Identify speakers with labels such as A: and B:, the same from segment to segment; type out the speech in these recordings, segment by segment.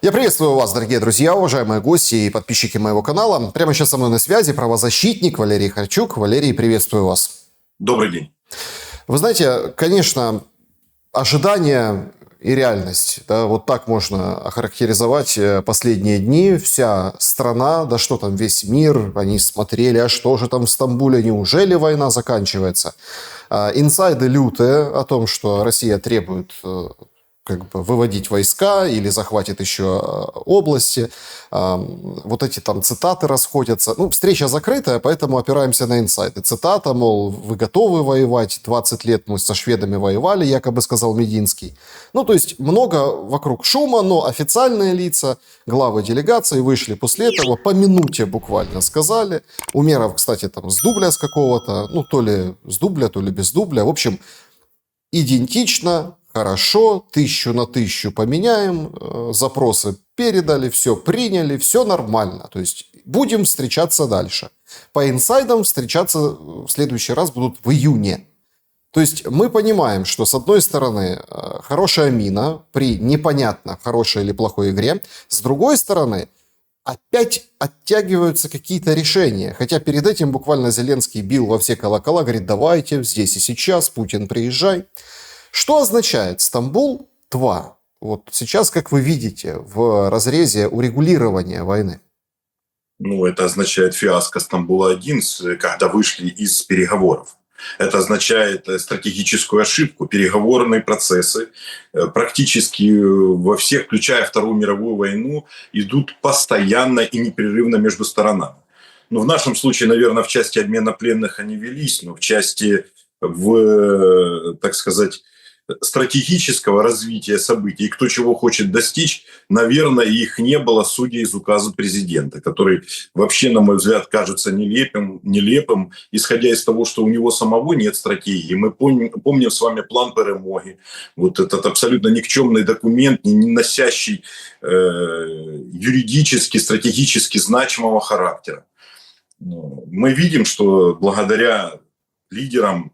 A: Я приветствую вас, дорогие друзья, уважаемые гости и подписчики моего канала. Прямо сейчас со мной на связи правозащитник Валерий Харчук. Валерий, приветствую вас.
B: Добрый день.
A: Вы знаете, конечно, ожидания и реальность, да, вот так можно охарактеризовать последние дни. Вся страна, да что там, весь мир, они смотрели, а что же там в Стамбуле, неужели война заканчивается? Инсайды лютые о том, что Россия требует выводить войска или захватит еще области. Вот эти там цитаты расходятся. Ну, встреча закрытая, поэтому опираемся на инсайды. Цитата, мол, вы готовы воевать? 20 лет мы со шведами воевали, якобы сказал Мединский. Ну, то есть много вокруг шума, но официальные лица, главы делегации вышли после этого, по минуте буквально сказали. Умеров, кстати, там с дубля с какого-то, ну, то ли с дубля, то ли без дубля. В общем, идентично. Хорошо, 1000 на 1000 поменяем, запросы передали, все приняли, все нормально. То есть будем встречаться дальше. По инсайдам встречаться в следующий раз будут в июне. То есть мы понимаем, что с одной стороны хорошая мина при непонятно хорошей или плохой игре, с другой стороны опять оттягиваются какие-то решения. Хотя перед этим буквально Зеленский бил во все колокола, говорит, давайте здесь и сейчас, Путин, приезжай. Что означает Стамбул-2? Вот сейчас, как вы видите, в разрезе урегулирования войны?
B: Ну, это означает фиаско Стамбула-1, когда вышли из переговоров. Это означает стратегическую ошибку. Переговорные процессы практически во всех, включая Вторую мировую войну, идут постоянно и непрерывно между сторонами. Ну, в нашем случае, наверное, в части обмена пленных они велись, но в части, так сказать, стратегического развития событий, кто чего хочет достичь, наверное, их не было, судя из указа президента, который вообще, на мой взгляд, кажется нелепым, исходя из того, что у него самого нет стратегии. Мы помним с вами план перемоги, вот этот абсолютно никчемный документ, не носящий юридически, стратегически значимого характера. Мы видим, что благодаря лидерам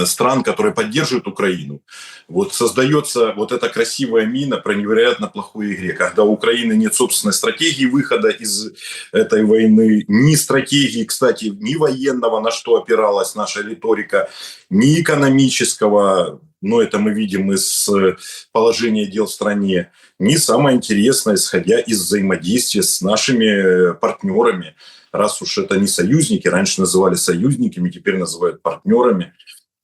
B: стран, которые поддерживают Украину, вот создается вот эта красивая мина про невероятно плохой игре, когда у Украины нет собственной стратегии выхода из этой войны, ни стратегии, кстати, ни военного, на что опиралась наша риторика, ни экономического, но это мы видим из положения дел в стране, ни самое интересное, исходя из взаимодействия с нашими партнерами, раз уж это не союзники, раньше называли союзниками, теперь называют партнерами.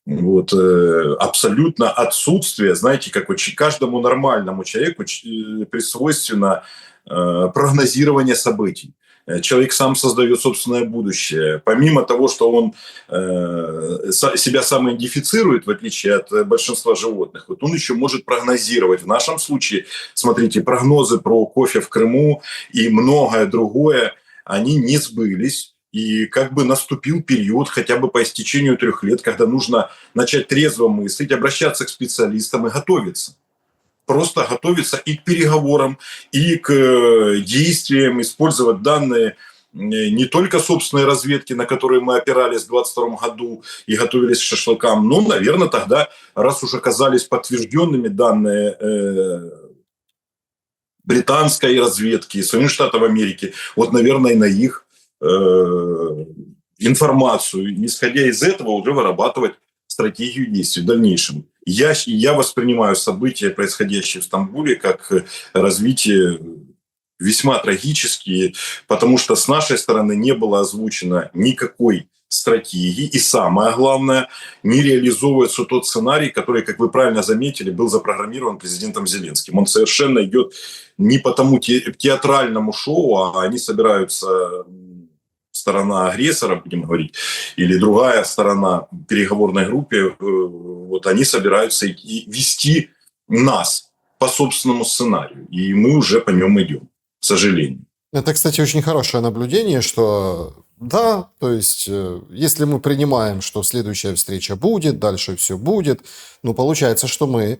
B: Вот, абсолютно отсутствие, знаете, как каждому нормальному человеку присвойственно прогнозирование событий. Человек сам создает собственное будущее. Помимо того, что он себя самоидентифицирует, в отличие от большинства животных, вот он еще может прогнозировать. В нашем случае, смотрите, прогнозы про кофе в Крыму и многое другое, они не сбылись. И как бы наступил период, хотя бы по истечению 3 лет, когда нужно начать трезво мыслить, обращаться к специалистам и готовиться. Просто готовиться и к переговорам, и к действиям, использовать данные не только собственной разведки, на которые мы опирались в 2022 году и готовились к шашлыкам, но, наверное, тогда, раз уж оказались подтвержденными данные британской разведки, Соединенных Штатов Америки, вот, наверное, и на их информацию, исходя из этого уже вырабатывать стратегию действий в дальнейшем. Я воспринимаю события, происходящие в Стамбуле, как развитие весьма трагические, потому что с нашей стороны не было озвучено никакой стратегии, и самое главное, не реализовывается тот сценарий, который, как вы правильно заметили, был запрограммирован президентом Зеленским. Он совершенно идет не по тому театральному шоу, а они собираются, сторона агрессора, будем говорить, или другая сторона переговорной группе, вот они собираются вести нас по собственному сценарию, и мы уже по нему идем, к сожалению.
A: Это, кстати, очень хорошее наблюдение, что да, то есть если мы принимаем, что следующая встреча будет, дальше все будет, ну, получается, что мы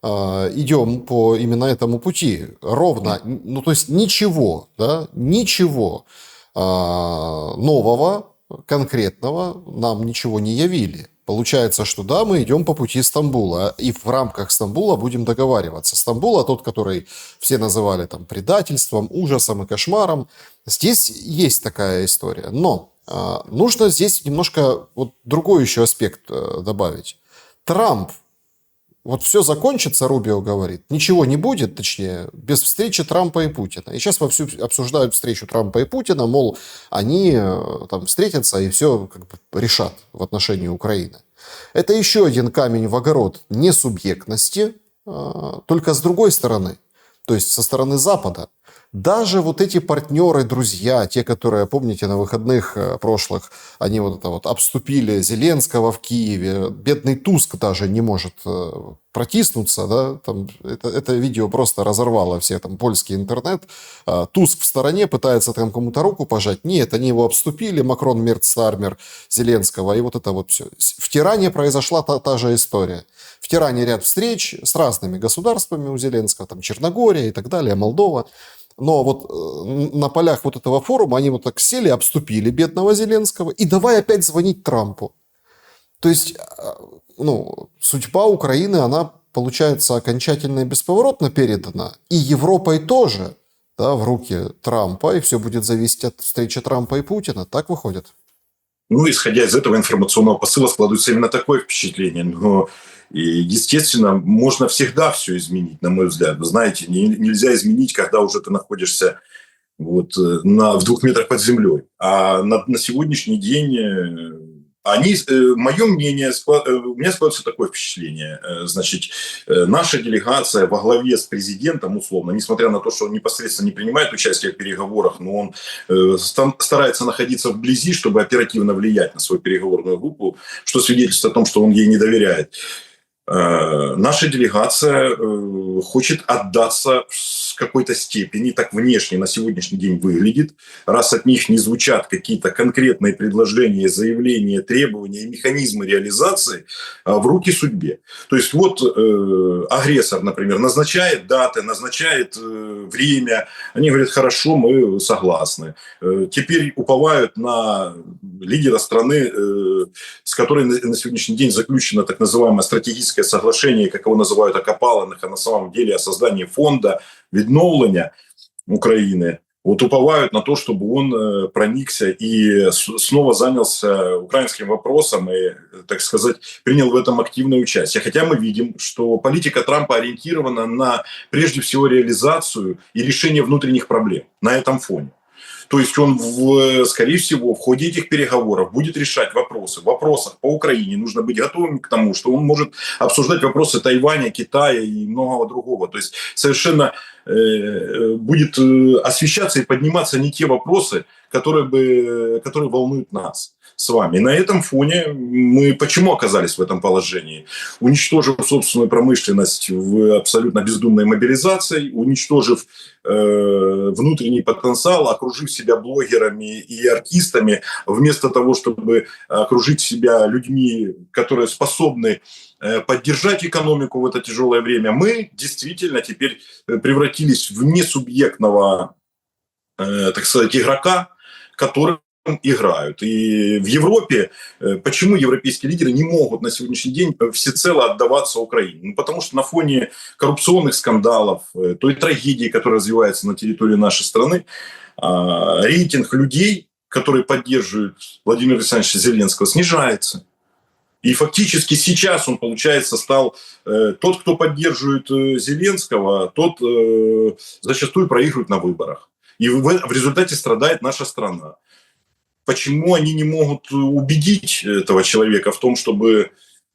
A: идем по именно этому пути ровно, ну, то есть ничего, да, ничего нового, конкретного нам ничего не явили. Получается, что да, мы идем по пути Стамбула, и в рамках Стамбула будем договариваться. Стамбула, тот, который все называли там предательством, ужасом и кошмаром, здесь есть такая история. Но нужно здесь немножко вот другой еще аспект добавить. Трамп, вот все закончится, Рубио говорит, ничего не будет, точнее, без встречи Трампа и Путина. И сейчас вовсю обсуждают встречу Трампа и Путина, мол, они там встретятся и все как бы решат в отношении Украины. Это еще один камень в огород несубъектности, только с другой стороны, то есть со стороны Запада. Даже вот эти партнеры, друзья, те, которые, помните, на выходных прошлых, они вот это вот обступили Зеленского в Киеве, бедный Туск даже не может протиснуться, да, там, это видео просто разорвало все там польский интернет. Туск в стороне пытается там кому-то руку пожать. Нет, они его обступили, Макрон, Мерц, Стармер, Зеленского, и вот это вот все. В Тиране произошла та же история. В Тиране ряд встреч с разными государствами у Зеленского, там Черногория и так далее, Молдова. Но вот на полях вот этого форума они вот так сели, обступили бедного Зеленского и давай опять звонить Трампу. То есть, ну, судьба Украины, она, получается, окончательно и бесповоротно передана. И Европой тоже, да, в руки Трампа, и все будет зависеть от встречи Трампа и Путина. Так выходит?
B: Ну, исходя из этого информационного посыла, складывается именно такое впечатление. Но, естественно, можно всегда все изменить, на мой взгляд. Вы знаете, нельзя изменить, когда уже ты находишься вот, в 2 метрах под землей. А на сегодняшний день мое мнение, у меня складывается такое впечатление. Значит, наша делегация во главе с президентом, условно, несмотря на то, что он непосредственно не принимает участие в переговорах, но он старается находиться вблизи, чтобы оперативно влиять на свою переговорную группу, что свидетельствует о том, что он ей не доверяет. Наша делегация хочет отдаться в какой-то степени, так внешне на сегодняшний день выглядит, раз от них не звучат какие-то конкретные предложения, заявления, требования и механизмы реализации, в руки судьбе. То есть вот агрессор, например, назначает даты, назначает время, они говорят, хорошо, мы согласны. Теперь уповают на лидера страны, с которой на сегодняшний день заключено так называемое стратегическое соглашение, как его называют окопаланих, а на самом деле о создании фонда відновлення Украины. Вот уповают на то, чтобы он проникся и снова занялся украинским вопросом и, так сказать, принял в этом активное участие. Хотя мы видим, что политика Трампа ориентирована на, прежде всего, реализацию и решение внутренних проблем на этом фоне. То есть он, скорее всего, в ходе этих переговоров будет решать вопросы. В вопросах по Украине нужно быть готовым к тому, что он может обсуждать вопросы Тайваня, Китая и многого другого. То есть совершенно будет освещаться и подниматься не те вопросы, которые волнуют нас с вами. И на этом фоне мы почему оказались в этом положении? Уничтожив собственную промышленность в абсолютно бездумной мобилизации, уничтожив внутренний потенциал, окружив себя блогерами и артистами, вместо того, чтобы окружить себя людьми, которые способны поддержать экономику в это тяжелое время, мы действительно теперь превратились в несубъектного, так сказать, игрока, который играют. И в Европе, почему европейские лидеры не могут на сегодняшний день всецело отдаваться Украине? Ну, потому что на фоне коррупционных скандалов, той трагедии, которая развивается на территории нашей страны, рейтинг людей, которые поддерживают Владимира Александровича Зеленского, снижается. И фактически сейчас он, получается, стал тот, кто поддерживает Зеленского, тот зачастую проигрывает на выборах. И в результате страдает наша страна. Почему они не могут убедить этого человека в том, чтобы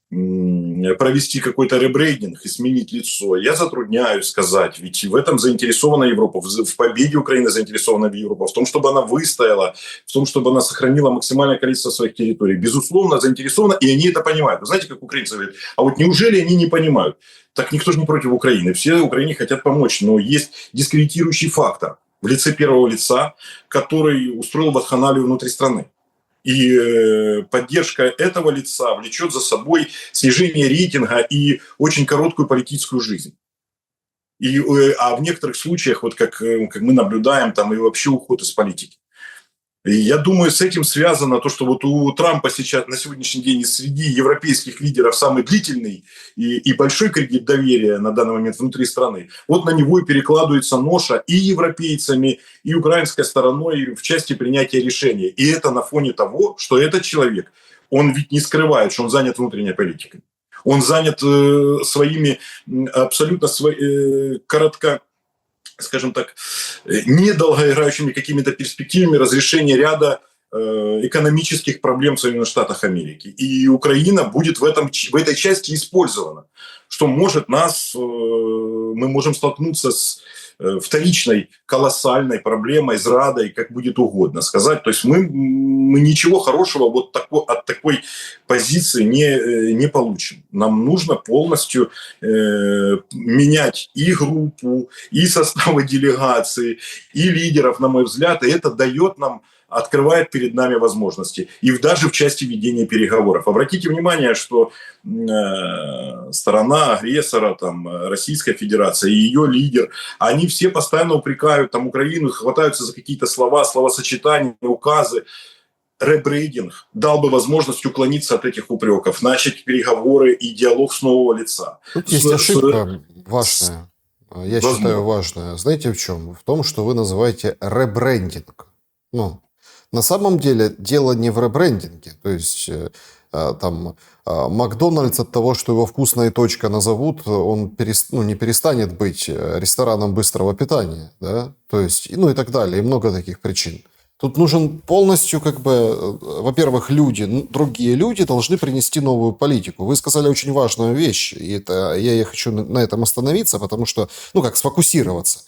B: провести какой-то ребрейдинг и сменить лицо? Я затрудняюсь сказать, ведь в этом заинтересована Европа, в победе Украины заинтересована Европа, в том, чтобы она выстояла, в том, чтобы она сохранила максимальное количество своих территорий. Безусловно, заинтересована, и они это понимают. Вы знаете, как украинцы говорят, а вот неужели они не понимают? Так никто же не против Украины, все Украине хотят помочь, но есть дискредитирующий фактор в лице первого лица, который устроил вакханалию внутри страны. И поддержка этого лица влечет за собой снижение рейтинга и очень короткую политическую жизнь. А в некоторых случаях, вот как мы наблюдаем, там и вообще уход из политики. И я думаю, с этим связано то, что вот у Трампа сейчас на сегодняшний день среди европейских лидеров самый длительный и большой кредит доверия на данный момент внутри страны. Вот на него и перекладывается ноша и европейцами, и украинской стороной в части принятия решений. И это на фоне того, что этот человек, он ведь не скрывает, что он занят внутренней политикой. Он занят своими абсолютно коротко, скажем так, недолгоиграющими какими-то перспективами разрешения ряда экономических проблем в Соединенных Штатах Америки. И Украина будет в этой части использована, что может мы можем столкнуться с вторичной колоссальной проблемой, зрадой, как будет угодно сказать. То есть мы ничего хорошего вот от такой позиции не получим. Нам нужно полностью менять и группу, и составы делегации, и лидеров, на мой взгляд. И это дает нам, открывает перед нами возможности. И даже в части ведения переговоров. Обратите внимание, что сторона агрессора, там, Российская Федерация и ее лидер, они все постоянно упрекают там, Украину, хватаются за какие-то слова, словосочетания, указы. Ребрейдинг дал бы возможность уклониться от этих упреков, начать переговоры и диалог с нового лица.
A: Тут есть ошибка важная. Я считаю важная. Знаете в чем? В том, что вы называете ребрендинг. Ну, на самом деле дело не в ребрендинге. То есть там Макдональдс от того, что его «Вкусная точка» назовут, он не перестанет быть рестораном быстрого питания. Да? То есть, и так далее. И много таких причин. Тут нужен полностью, во-первых, другие люди должны принести новую политику. Вы сказали очень важную вещь, и я хочу на этом остановиться, потому что, сфокусироваться.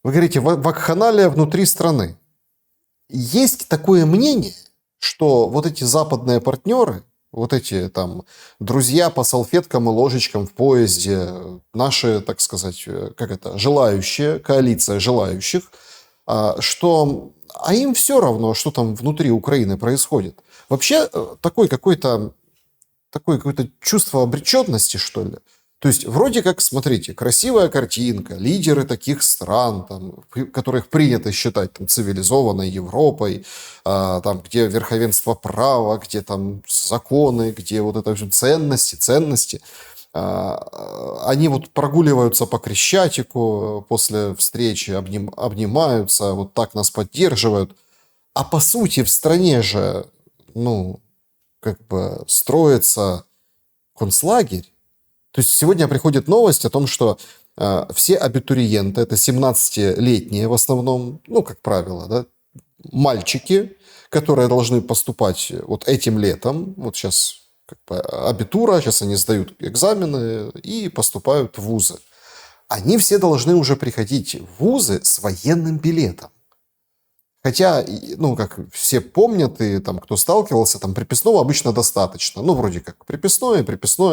A: Вы говорите, вакханалия внутри страны. Есть такое мнение, что вот эти западные партнеры, вот эти там друзья по салфеткам и ложечкам в поезде, наши, так сказать, желающие, коалиция желающих, что... А им все равно, что там внутри Украины происходит. Вообще, такое какое-то чувство обреченности, что ли. То есть, вроде как, смотрите, красивая картинка, лидеры таких стран, там, которых принято считать там, цивилизованной Европой, там, где верховенство права, где там законы, где вот это все ценности. Они вот прогуливаются по Крещатику после встречи, обнимаются, вот так нас поддерживают. А по сути в стране же, строится концлагерь. То есть сегодня приходит новость о том, что все абитуриенты, это 17-летние в основном, как правило, да, мальчики, которые должны поступать вот этим летом, вот сейчас абитура, сейчас они сдают экзамены и поступают в вузы. Они все должны уже приходить в вузы с военным билетом. Хотя, как все помнят, и там, кто сталкивался, там приписного обычно достаточно. Вроде как приписное,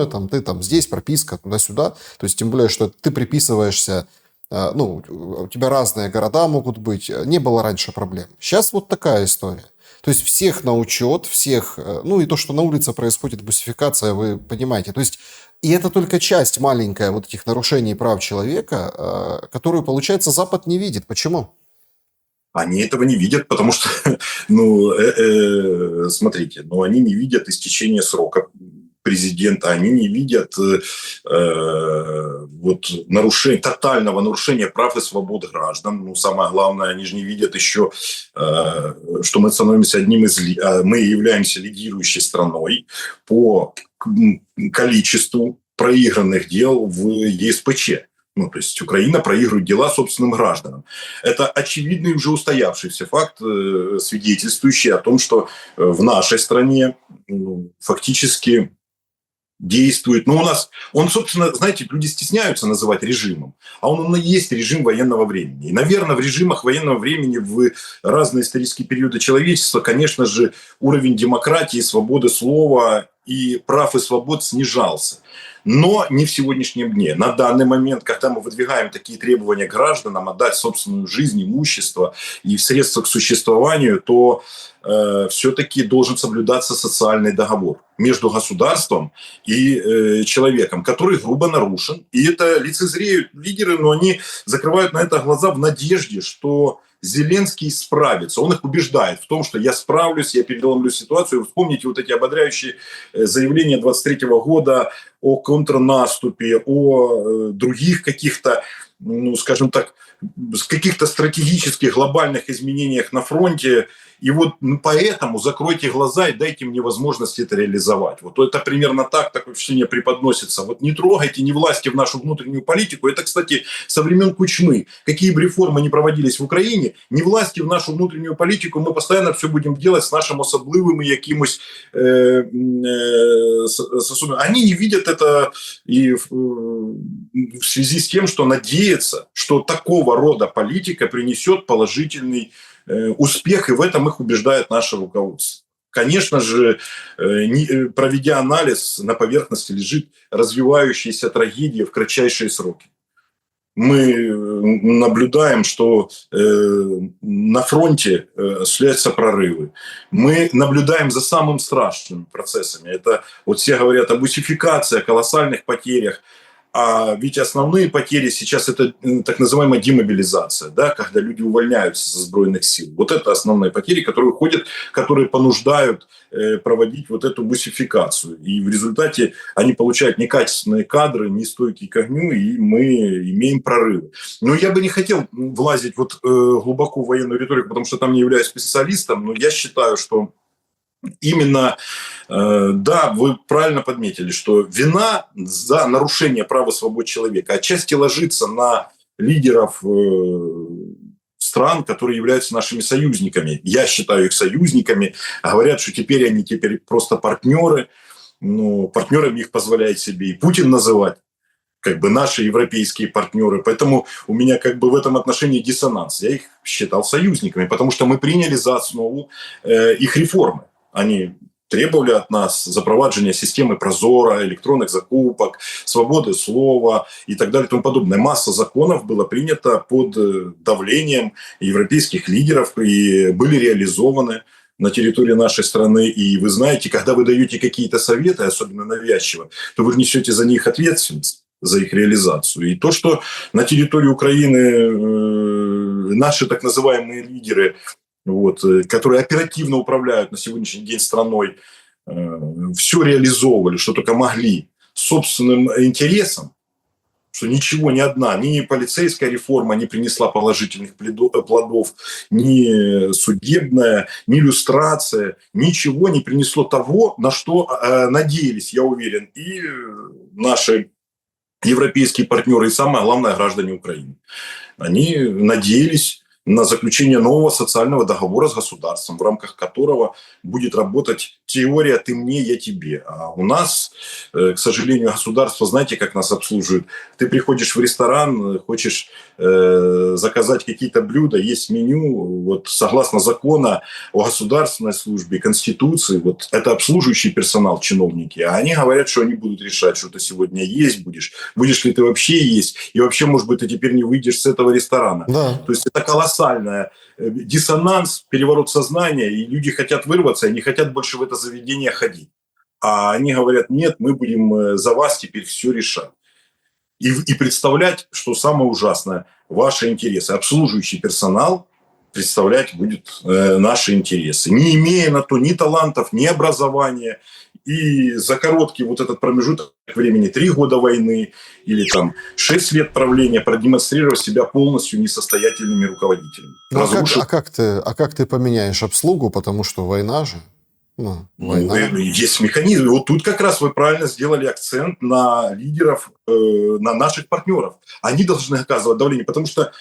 A: там, ты там здесь, прописка, туда-сюда. То есть, тем более, что ты приписываешься, у тебя разные города могут быть. Не было раньше проблем. Сейчас вот такая история. То есть всех на учет, всех, и то, что на улице происходит бусификация, вы понимаете. То есть и это только часть маленькая вот этих нарушений прав человека, которую, получается, Запад не видит. Почему?
B: Они этого не видят, потому что, смотрите, они не видят истечения срока президента, они не видят тотального нарушения прав и свобод граждан. Самое главное, они же не видят еще, что мы становимся мы являемся лидирующей страной по количеству проигранных дел в ЕСПЧ. То есть Украина проигрывает дела собственным гражданам. Это очевидный уже устоявшийся факт, свидетельствующий о том, что в нашей стране фактически действует. Он, собственно, знаете, люди стесняются называть режимом, а он и есть режим военного времени. И, наверное, в режимах военного времени в разные исторические периоды человечества, конечно же, уровень демократии, свободы слова и прав и свобод снижался. но не в сегодняшнем дне. На данный момент, когда мы выдвигаем такие требования гражданам отдать собственную жизнь, имущество и средства к существованию, то все-таки должен соблюдаться социальный договор между государством и человеком, который грубо нарушен. И это лицезреют лидеры, но они закрывают на это глаза в надежде, что Зеленский справится. Он их убеждает в том, что я справлюсь, я переломлю ситуацию. Вспомните вот эти ободряющие заявления 23 года о контрнаступе, о других каких-то, ну, скажем так, каких-то стратегических глобальных изменениях на фронте. И вот поэтому закройте глаза и дайте мне возможность это реализовать. Вот это примерно так, такое впечатление преподносится. Вот не трогайте, не власти в нашу внутреннюю политику. Это, кстати, со времен Кучмы. Какие бы реформы ни проводились в Украине, не власти в нашу внутреннюю политику, мы постоянно все будем делать с нашим особливым и якимось... Они не видят это и в связи с тем, что надеются, что такого рода политика принесет положительный успех, и в этом их убеждает наше руководство. Конечно же, проведя анализ, на поверхности лежит развивающаяся трагедия в кратчайшие сроки. Мы наблюдаем, что на фронте осуществляются прорывы. Мы наблюдаем за самыми страшными процессами. Это вот все говорят об усификации, о колоссальных потерях. А ведь основные потери сейчас это так называемая демобилизация, да, когда люди увольняются со сбройных сил. Вот это основные потери, которые уходят, которые понуждают проводить вот эту бусификацию. И в результате они получают некачественные кадры, нестойкие к огню, и мы имеем прорывы. Но я бы не хотел влазить вот глубоко в военную риторику, потому что там не являюсь специалистом, но я считаю, что именно, да, вы правильно подметили, что вина за нарушение прав и свобод человека отчасти ложится на лидеров стран, которые являются нашими союзниками. Я считаю их союзниками. Говорят, что теперь они просто партнеры. Но партнерами их позволяет себе и Путин называть, как бы наши европейские партнеры. Поэтому у меня как бы в этом отношении диссонанс. Я их считал союзниками, потому что мы приняли за основу их реформы. Они требовали от нас запроваджения системы Прозора, электронных закупок, свободы слова и так далее и тому подобное. Масса законов была принята под давлением европейских лидеров и были реализованы на территории нашей страны. И вы знаете, когда вы даете какие-то советы, особенно навязчиво, то вы несете за них ответственность, за их реализацию. И то, что на территории Украины наши так называемые лидеры, вот, которые оперативно управляют на сегодняшний день страной, все реализовывали, что только могли, собственным интересом, что ничего, ни одна, ни полицейская реформа не принесла положительных плодов, ни судебная, ни люстрация, ничего не принесло того, на что надеялись, я уверен, и наши европейские партнеры, и самое главное, граждане Украины. Они надеялись на заключение нового социального договора с государством, в рамках которого будет работать теория «ты мне, я тебе». А у нас, к сожалению, государство, знаете, как нас обслуживает? Ты приходишь в ресторан, хочешь заказать какие-то блюда, есть меню, вот согласно закону о государственной службе, Конституции, вот это обслуживающий персонал, чиновники, а они говорят, что они будут решать, что ты сегодня есть будешь ли ты вообще есть, и вообще, может быть, ты теперь не выйдешь с этого ресторана.
A: Да.
B: То есть это колоссальная диссонанс, переворот сознания, и люди хотят вырваться, и не хотят больше в это заведение ходить. А они говорят, нет, мы будем за вас теперь все решать. И представлять, что самое ужасное, ваши интересы. Обслуживающий персонал представлять будет наши интересы, не имея на то ни талантов, ни образования. И за короткий вот этот промежуток времени, 3 года войны или там 6 лет правления, продемонстрировать себя полностью несостоятельными руководителями.
A: Ну, как ты поменяешь обслугу, потому что война же? Война.
B: Есть механизмы. Вот тут как раз вы правильно сделали акцент на лидеров, на наших партнеров. Они должны оказывать давление, потому что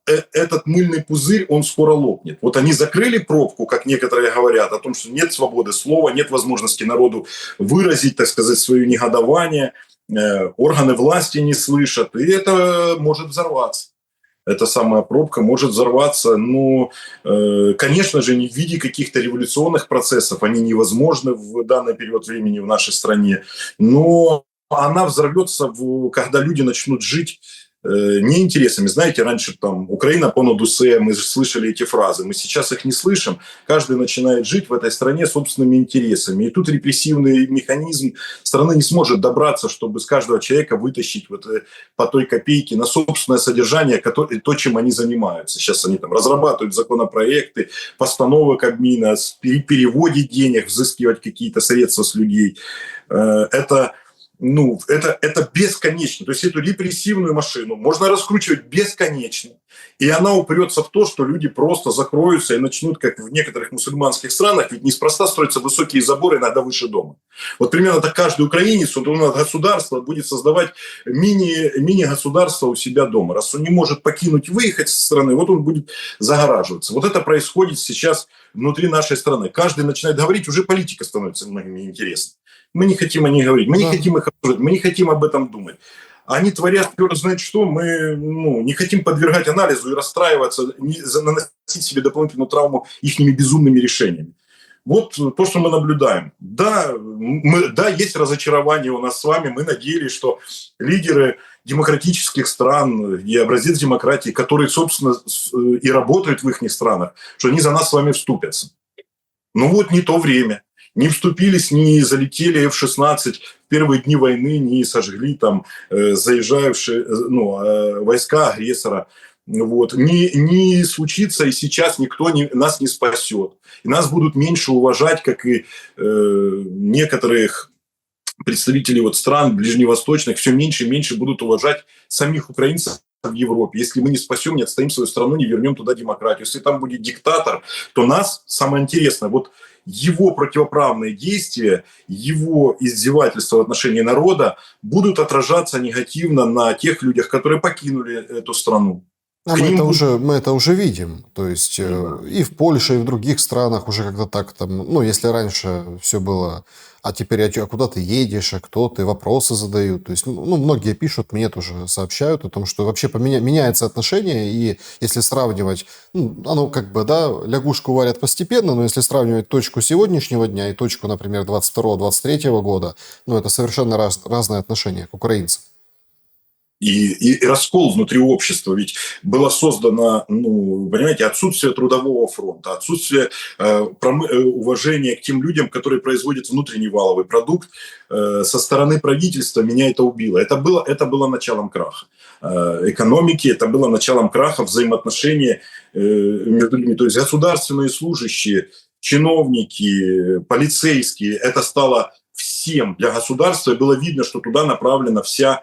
B: этот мыльный пузырь, он скоро лопнет. Вот они закрыли пробку, как некоторые говорят, о том, что нет свободы слова, нет возможности народу выразить, так сказать, свое негодование, органы власти не слышат, и это может взорваться. Эта самая пробка может взорваться, но, конечно же, не в виде каких-то революционных процессов, они невозможны в данный период времени в нашей стране, но она взорвется, когда люди начнут жить не интересами. Знаете, раньше там Украина понад усе, мы слышали эти фразы, мы сейчас их не слышим. Каждый начинает жить в этой стране собственными интересами. И тут репрессивный механизм страны не сможет добраться, чтобы с каждого человека вытащить вот по той копейке на собственное содержание, то, чем они занимаются. Сейчас они там разрабатывают законопроекты, постановы Кабмина, переводить денег, взыскивать какие-то средства с людей. Это это бесконечно. То есть эту репрессивную машину можно раскручивать бесконечно. И она упрется в то, что люди просто закроются и начнут, как в некоторых мусульманских странах, ведь неспроста строятся высокие заборы, иногда выше дома. Вот примерно так каждый украинец, вот у нас государство будет создавать мини-государство у себя дома. Раз он не может покинуть, выехать со страны, вот он будет загораживаться. Вот это происходит сейчас внутри нашей страны. Каждый начинает говорить, уже политика становится многим неинтересна. Мы не хотим о ней говорить, мы не хотим их обсуждать, мы не хотим об этом думать. Они творят, черт знает что, мы не хотим подвергать анализу и расстраиваться, наносить себе дополнительную травму их безумными решениями. Вот то, что мы наблюдаем. Да, есть разочарование у нас с вами, мы надеялись, что лидеры демократических стран и образец демократии, которые, собственно, и работают в их странах, что они за нас с вами вступятся. Но вот не то время. Не вступились, не залетели F-16 в первые дни войны, не сожгли там заезжавшие войска агрессора. Вот. Не случится, и сейчас никто нас не спасет. И нас будут меньше уважать, как и некоторых представителей стран ближневосточных, все меньше и меньше будут уважать самих украинцев в Европе. Если мы не спасем, не отстоим свою страну, не вернем туда демократию. Если там будет диктатор, то нас, самое интересное, его противоправные действия, его издевательства в отношении народа будут отражаться негативно на тех людях, которые покинули эту страну.
A: Мы это уже видим. То есть и в Польше, и в других странах уже когда так там, если раньше все было, а теперь а куда ты едешь, а кто ты, вопросы задают. То есть, многие пишут, мне тоже сообщают о том, что вообще меняется отношение, и если сравнивать, оно лягушку варят постепенно, но если сравнивать точку сегодняшнего дня и точку, например, 22-23 года, это совершенно разные отношения к украинцам.
B: И раскол внутри общества. Ведь было создано, понимаете, отсутствие трудового фронта, отсутствие уважения к тем людям, которые производят внутренний валовый продукт. Со стороны правительства меня это убило. Это было началом краха экономики, это было началом краха взаимоотношений между людьми. То есть государственные служащие, чиновники, полицейские, это стало всем для государства, и было видно, что туда направлена вся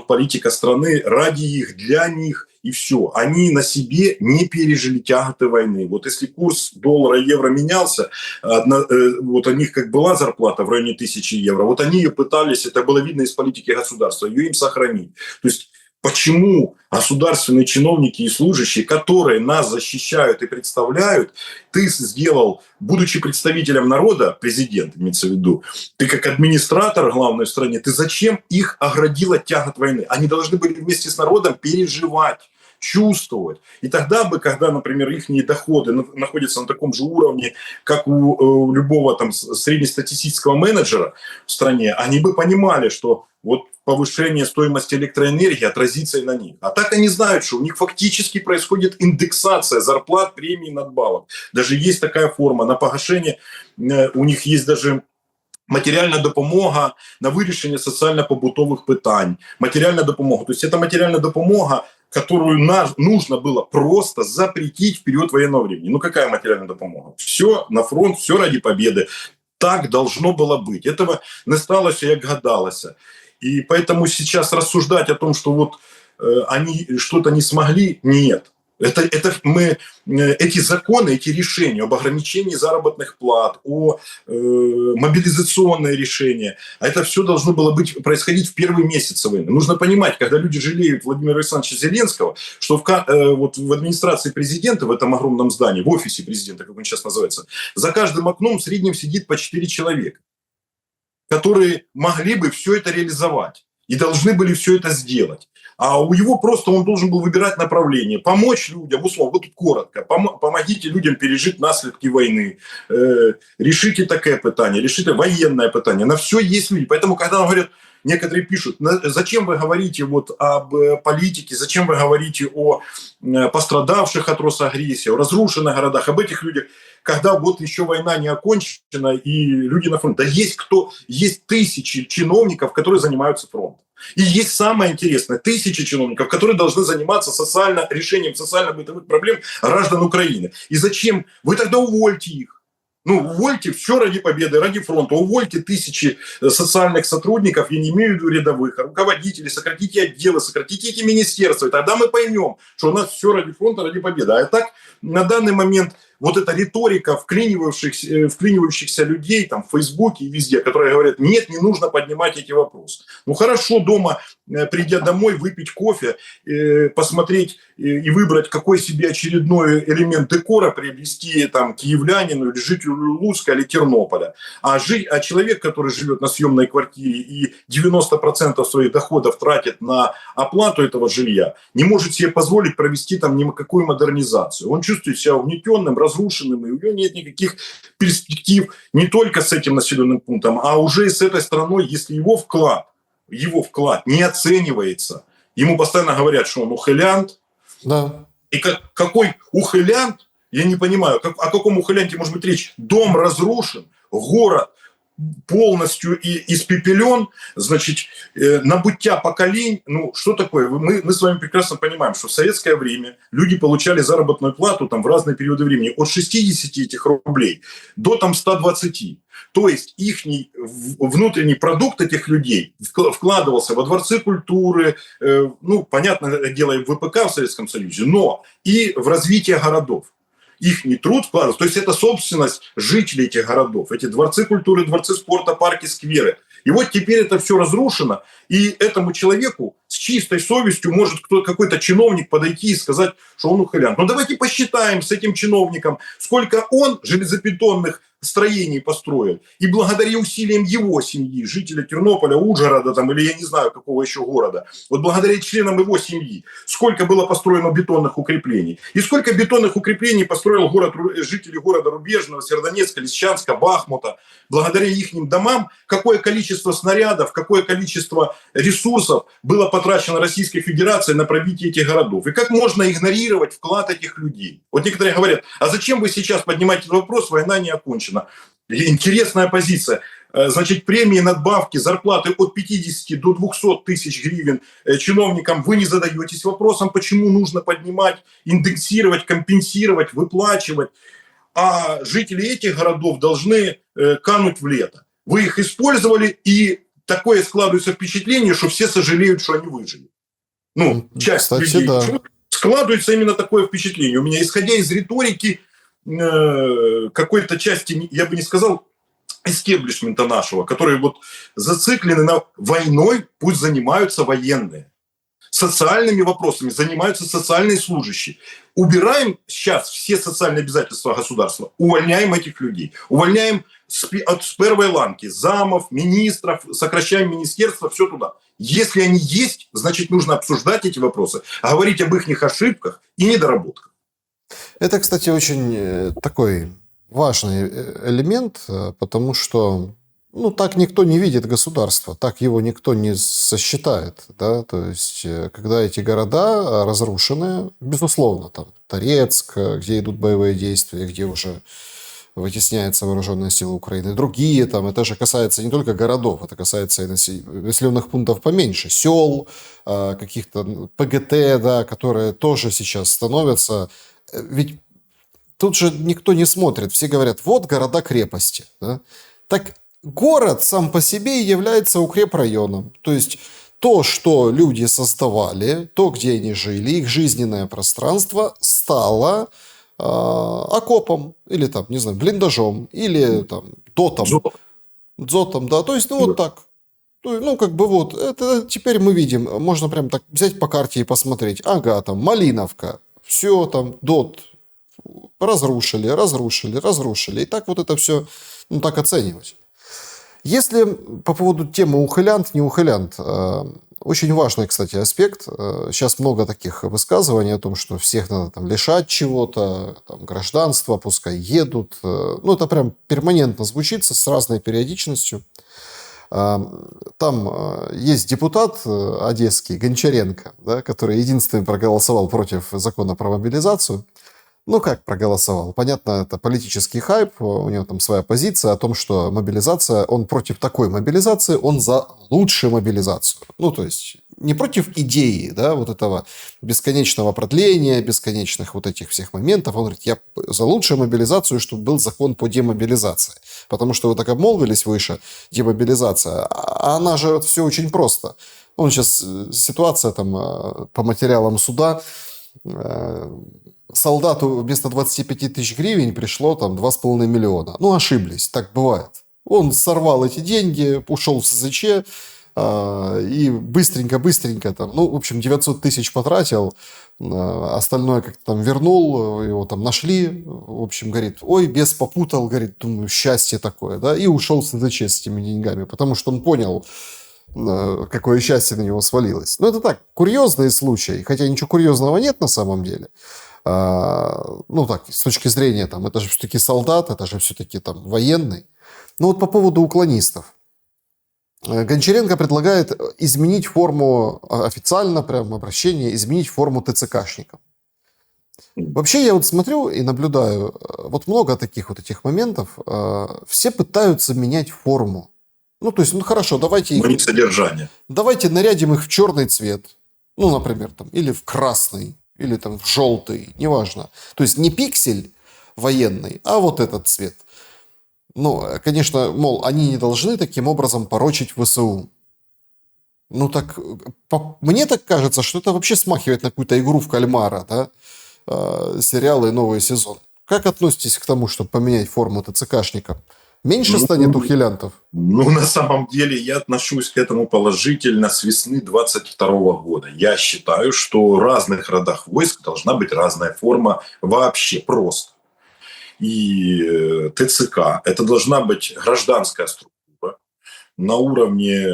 B: политика страны ради их, для них, и все. Они на себе не пережили тяготы войны. Если курс доллара и евро менялся, у них как была зарплата в районе 1000 евро, они ее пытались, это было видно из политики государства, ее им сохранить. То есть почему государственные чиновники и служащие, которые нас защищают и представляют, ты сделал, будучи представителем народа, президент имеется в виду, ты как администратор главной в стране, ты зачем их оградил от тягот войны? Они должны были вместе с народом переживать, чувствовать. И тогда бы, когда, например, их доходы находятся на таком же уровне, как у любого среднестатистического менеджера в стране, они бы понимали, что повышение стоимости электроэнергии отразится и на них. А так они знают, что у них фактически происходит индексация зарплат, премий, надбавок. Даже есть такая форма на погашение, у них есть даже матеріальна допомога на вирішення соціально-побутових питань. Материальная допомога. То есть это материальная допомога, которую нужно было просто запретить в период военного времени. Какая материальная допомога? Все на фронт, все ради победы. Так должно было быть. Этого не сталося, як гадалося. И поэтому сейчас рассуждать о том, что они что-то не смогли, нет. Эти законы, эти решения об ограничении заработных плат, о мобилизационные решения, это все должно было происходить в первые месяцы войны. Нужно понимать, когда люди жалеют Владимира Александровича Зеленского, что в администрации президента, в этом огромном здании, в офисе президента, как он сейчас называется, за каждым окном в среднем сидит по 4 человека, которые могли бы все это реализовать и должны были все это сделать. А у него просто он должен был выбирать направление, помочь людям, условно, тут коротко, помогите людям пережить наследки войны, решите такое питание, решите военное питание, на все есть люди. Поэтому, когда он говорит, некоторые пишут, зачем вы говорите вот об политике, зачем вы говорите о пострадавших от Росагрессии, о разрушенных городах, об этих людях, когда вот еще война не окончена и люди на фронте. Да есть тысячи чиновников, которые занимаются фронтом. И есть самое интересное, тысячи чиновников, которые должны заниматься решением социально-бытовых проблем граждан Украины. И зачем? Вы тогда увольте их. Увольте все ради победы, ради фронта. Увольте тысячи социальных сотрудников, я не имею в виду рядовых, а руководителей, сократите отделы, сократите эти министерства. И тогда мы поймем, что у нас все ради фронта, ради победы. А так, на данный момент вот эта риторика вклинивающихся людей там, в Фейсбуке и везде, которые говорят, нет, не нужно поднимать эти вопросы. Хорошо дома, придя домой, выпить кофе, посмотреть и выбрать, какой себе очередной элемент декора приобрести там, киевлянину или жителю Луцка или Тернополя. А человек, который живет на съемной квартире и 90% своих доходов тратит на оплату этого жилья, не может себе позволить провести там никакую модернизацию. Он чувствует себя угнетенным, разрушенным, и у него нет никаких перспектив не только с этим населенным пунктом, а уже и с этой страной, если его вклад не оценивается. Ему постоянно говорят, что он ухилянт.
A: Да.
B: И какой ухилянт, я не понимаю, о каком ухилянте может быть речь? Дом разрушен, город полностью испепелен, значит, набуття поколений. Что такое? Мы с вами прекрасно понимаем, что в советское время люди получали заработную плату там, в разные периоды времени от 60 этих рублей до там, 120. То есть их внутренний продукт этих людей вкладывался во дворцы культуры, понятное дело, и в ВПК в Советском Союзе, но и в развитие городов. Их труд вкладывался, то есть это собственность жителей этих городов, эти дворцы культуры, дворцы спорта, парки, скверы. И вот теперь это все разрушено, и этому человеку с чистой совестью может какой-то чиновник подойти и сказать, что он ухилянт. Давайте посчитаем с этим чиновником, сколько он железобетонных строений построил. И благодаря усилиям его семьи, жителя Тернополя, Ужгорода там, или я не знаю какого еще города, вот благодаря членам его семьи, сколько было построено бетонных укреплений. И сколько бетонных укреплений построил жители города Рубежного, Северодонецка, Лисичанска, Бахмута. Благодаря их домам какое количество снарядов, какое количество ресурсов было потрачено Российской Федерацией на пробитие этих городов. И как можно игнорировать вклад этих людей? Вот некоторые говорят, а зачем вы сейчас поднимаете этот вопрос, война не окончена? Интересная позиция. Значит, премии, надбавки, зарплаты от 50 до 200 тысяч гривен чиновникам. Вы не задаетесь вопросом, почему нужно поднимать, индексировать, компенсировать, выплачивать. А жители этих городов должны кануть в лето. Вы их использовали, и такое складывается впечатление, что все сожалеют, что они выжили. Часть
A: Кстати,
B: людей.
A: да.
B: Складывается именно такое впечатление. У меня, исходя из риторики, какой-то части, я бы не сказал, истеблишмента нашего, которые вот зациклены на войной, пусть занимаются военные. Социальными вопросами занимаются социальные служащие. Убираем сейчас все социальные обязательства государства, увольняем этих людей. Увольняем с первой ланки замов, министров, сокращаем министерства, все туда. Если они есть, значит, нужно обсуждать эти вопросы, говорить об их ошибках и недоработках.
A: Это, кстати, очень такой важный элемент, потому что так никто не видит государство, так его никто не сосчитает. Да? То есть, когда эти города разрушены, безусловно, там Торецк, где идут боевые действия, где уже вытесняются вооруженные силы Украины, другие, там, это же касается не только городов, это касается и населенных пунктов поменьше, сел, каких-то ПГТ, да, которые тоже сейчас становятся. Ведь тут же никто не смотрит, все говорят, вот города-крепости. Да? Так город сам по себе является укрепрайоном. То есть то, что люди создавали, то, где они жили, их жизненное пространство стало окопом или там, не знаю, блиндажом или там дотом. Дзотом, да. То есть, вот так. Вот, это теперь мы видим, можно прям так взять по карте и посмотреть. Ага, там Малиновка, все там, дот, разрушили. И так вот это все, так оценивать. Если по поводу темы ухилянт, не ухилянт, очень важный, кстати, аспект. Сейчас много таких высказываний о том, что всех надо там лишать чего-то, там, гражданства, пускай едут. Это прям перманентно звучит с разной периодичностью. Там есть депутат одесский, Гончаренко, да, который единственный проголосовал против закона про мобилизацию. Ну, как проголосовал? Понятно, это политический хайп, у него там своя позиция о том, что мобилизация, он против такой мобилизации, он за лучшую мобилизацию. Ну, то есть не против идеи, да, вот этого бесконечного продления, бесконечных вот этих всех моментов. Он говорит, я за лучшую мобилизацию, чтобы был закон по демобилизации. Потому что вы так обмолвились выше, демобилизация. А она же все очень просто. Ну, сейчас ситуация там по материалам суда, солдату вместо 25 тысяч гривен пришло там 2,5 миллиона. Ну, ошиблись, так бывает. Он сорвал эти деньги, ушел в СЗЧ и быстренько там, ну, в общем, 900 тысяч потратил, остальное как-то там вернул, его там нашли, в общем, говорит, ой, бес попутал, говорит, думаю, счастье такое, да, и ушел в СЗЧ с этими деньгами, потому что он понял, какое счастье на него свалилось. Но это так, курьезный случай, хотя ничего курьезного нет на самом деле. Ну так, с точки зрения, там, это же все-таки солдат, это же все-таки там военный. Но вот по поводу уклонистов. Гончаренко предлагает изменить форму, официально прям обращение, изменить форму ТЦКшников. Вообще я вот смотрю и наблюдаю, вот много таких вот этих моментов, все пытаются менять форму. Ну, то есть, ну хорошо, давайте их...
B: содержание.
A: Давайте нарядим их в черный цвет, ну, например, там, или в красный, или там в желтый, неважно. То есть не пиксель военный, а вот этот цвет. Ну, конечно, мол, они не должны таким образом порочить ВСУ. Ну так, мне так кажется, что это вообще смахивает на какую-то игру в кальмара, да? Сериалы «Новый сезон». Как относитесь к тому, чтобы поменять форму ТЦКшников? Меньше станет ухилянтов?
B: Ну, на самом деле, я отношусь к этому положительно с весны 22 года. Я считаю, что в разных родах войск должна быть разная форма вообще просто. И ТЦК – это должна быть гражданская структура на уровне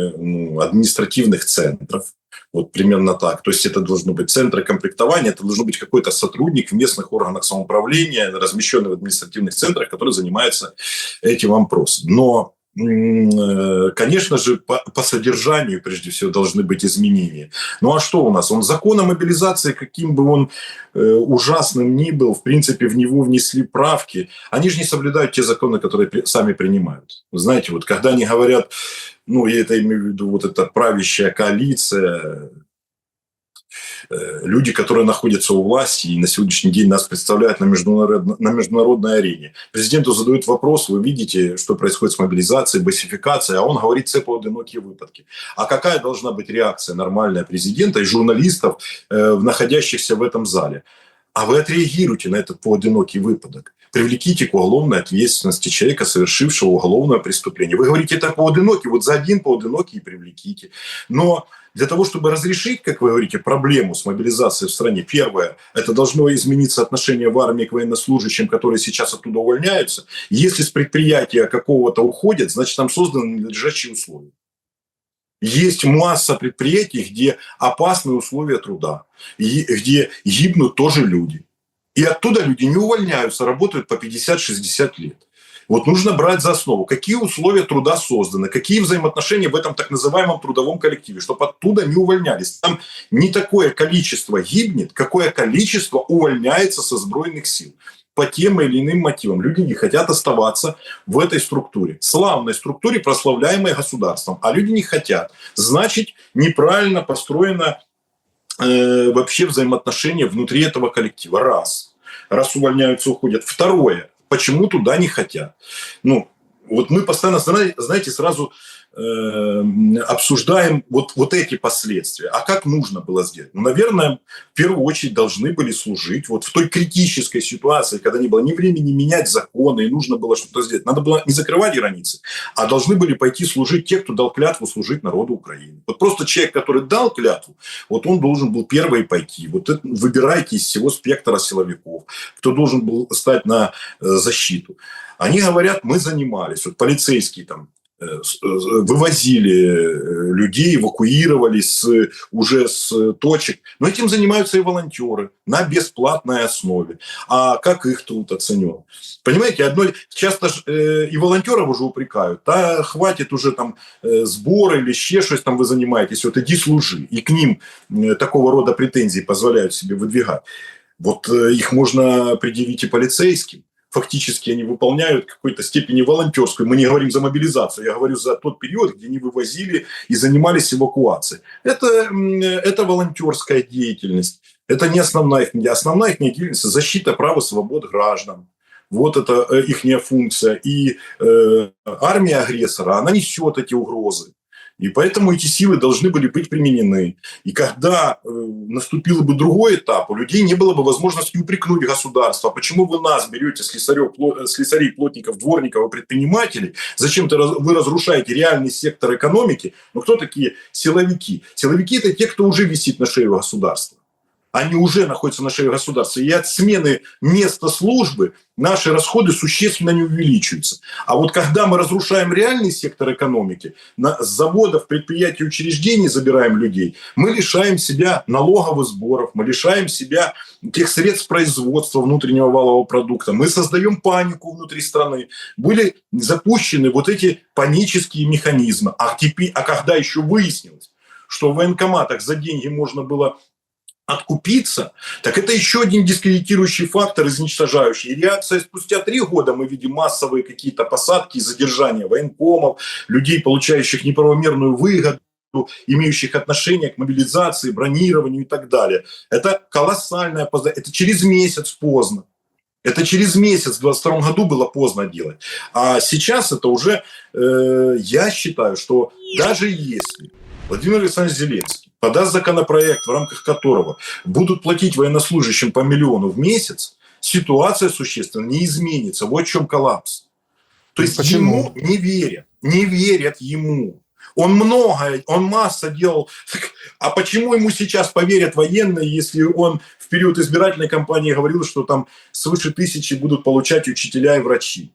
B: административных центров. Вот примерно так. То есть это должны быть центры комплектования, это должен быть какой-то сотрудник в местных органах самоуправления, размещенный в административных центрах, который занимается этим вопросом. Но, конечно же, по содержанию, прежде всего, должны быть изменения. Ну а что у нас? Закон о мобилизации, каким бы он ужасным ни был, в принципе, в него внесли правки. Они же не соблюдают те законы, которые сами принимают. Знаете, вот когда они говорят, ну, я это имею в виду, вот эта правящая коалиция, люди, которые находятся у власти и на сегодняшний день нас представляют на международной арене. Президенту задают вопрос, вы видите, что происходит с мобилизацией, басификацией, а он говорит, це поодинокі випадки. А какая должна быть реакция нормальная президента и журналистов, находящихся в этом зале? А вы отреагируйте на этот поодинокий выпадок. Привлеките к уголовной ответственности человека, совершившего уголовное преступление. Вы говорите, это поодинокий, вот за один поодинокий и привлеките. Но для того, чтобы разрешить, как вы говорите, проблему с мобилизацией в стране, первое, это должно измениться отношение в армии к военнослужащим, которые сейчас оттуда увольняются. Если с предприятия какого-то уходят, значит, там созданы надлежащие условия. Есть масса предприятий, где опасные условия труда, где гибнут тоже люди. И оттуда люди не увольняются, работают по 50-60 лет. Вот нужно брать за основу, какие условия труда созданы, какие взаимоотношения в этом так называемом трудовом коллективе, чтобы оттуда не увольнялись. Там не такое количество гибнет, какое количество увольняется со сбройных сил по тем или иным мотивам. Люди не хотят оставаться в этой структуре. Славной структуре, прославляемой государством. А люди не хотят. Значит, неправильно построено вообще взаимоотношения внутри этого коллектива. Раз увольняются, уходят. Второе. Почему туда не хотят? Ну, вот мы постоянно, знаете, сразу обсуждаем вот эти последствия. А как нужно было сделать? Ну, наверное, в первую очередь должны были служить вот в той критической ситуации, когда не было ни времени менять законы, и нужно было что-то сделать. Надо было не закрывать границы, а должны были пойти служить те, кто дал клятву служить народу Украины. Вот просто человек, который дал клятву, вот он должен был первый пойти. Вот это, выбирайте из всего спектра силовиков, кто должен был стать на защиту. Они говорят, мы занимались. Вот полицейские там вывозили людей, эвакуировали уже с точек. Но этим занимаются и волонтеры на бесплатной основе. А как их труд оценен? Понимаете, часто и волонтеров уже упрекают. Да хватит уже там сбора или еще что-то там вы занимаетесь. Вот иди служи. И к ним такого рода претензии позволяют себе выдвигать. Вот их можно предъявить и полицейским. Фактически они выполняют в какой-то степени волонтерскую. Мы не говорим за мобилизацию, я говорю за тот период, где они вывозили и занимались эвакуацией. Это волонтерская деятельность. Это не основная их деятельность – защита прав и свобод граждан. Вот это их функция. И армия агрессора, она несет эти угрозы. И поэтому эти силы должны были быть применены. И когда наступил бы другой этап, у людей не было бы возможности упрекнуть государство. Почему вы нас берете, слесарей, плотников, дворников и предпринимателей? Зачем-то вы разрушаете реальный сектор экономики? Ну, кто такие силовики? Силовики – это те, кто уже висит на шее государства. Они уже находятся на шее государства. И от смены места службы наши расходы существенно не увеличиваются. А вот когда мы разрушаем реальный сектор экономики, с заводов, предприятий, учреждений забираем людей, мы лишаем себя налоговых сборов, мы лишаем себя тех средств производства внутреннего валового продукта, мы создаем панику внутри страны. Были запущены вот эти панические механизмы. А когда еще выяснилось, что в военкоматах за деньги можно было откупиться, так это еще один дискредитирующий фактор, изничтожающий. И реакция спустя 3 года мы видим массовые какие-то посадки и задержания военкомов, людей, получающих неправомерную выгоду, имеющих отношение к мобилизации, бронированию и так далее. Это колоссальное поздравление. Это через месяц поздно. Это через месяц в 2022 году было поздно делать. А сейчас это уже, я считаю, что даже если Владимир Александрович Зеленский подаст законопроект, в рамках которого будут платить военнослужащим по 1 миллиону в месяц, ситуация существенно не изменится. Вот в чем коллапс. То есть ему не верят ему. Он масса делал. А почему ему сейчас поверят военные, если он в период избирательной кампании говорил, что там свыше 1000 будут получать учителя и врачи?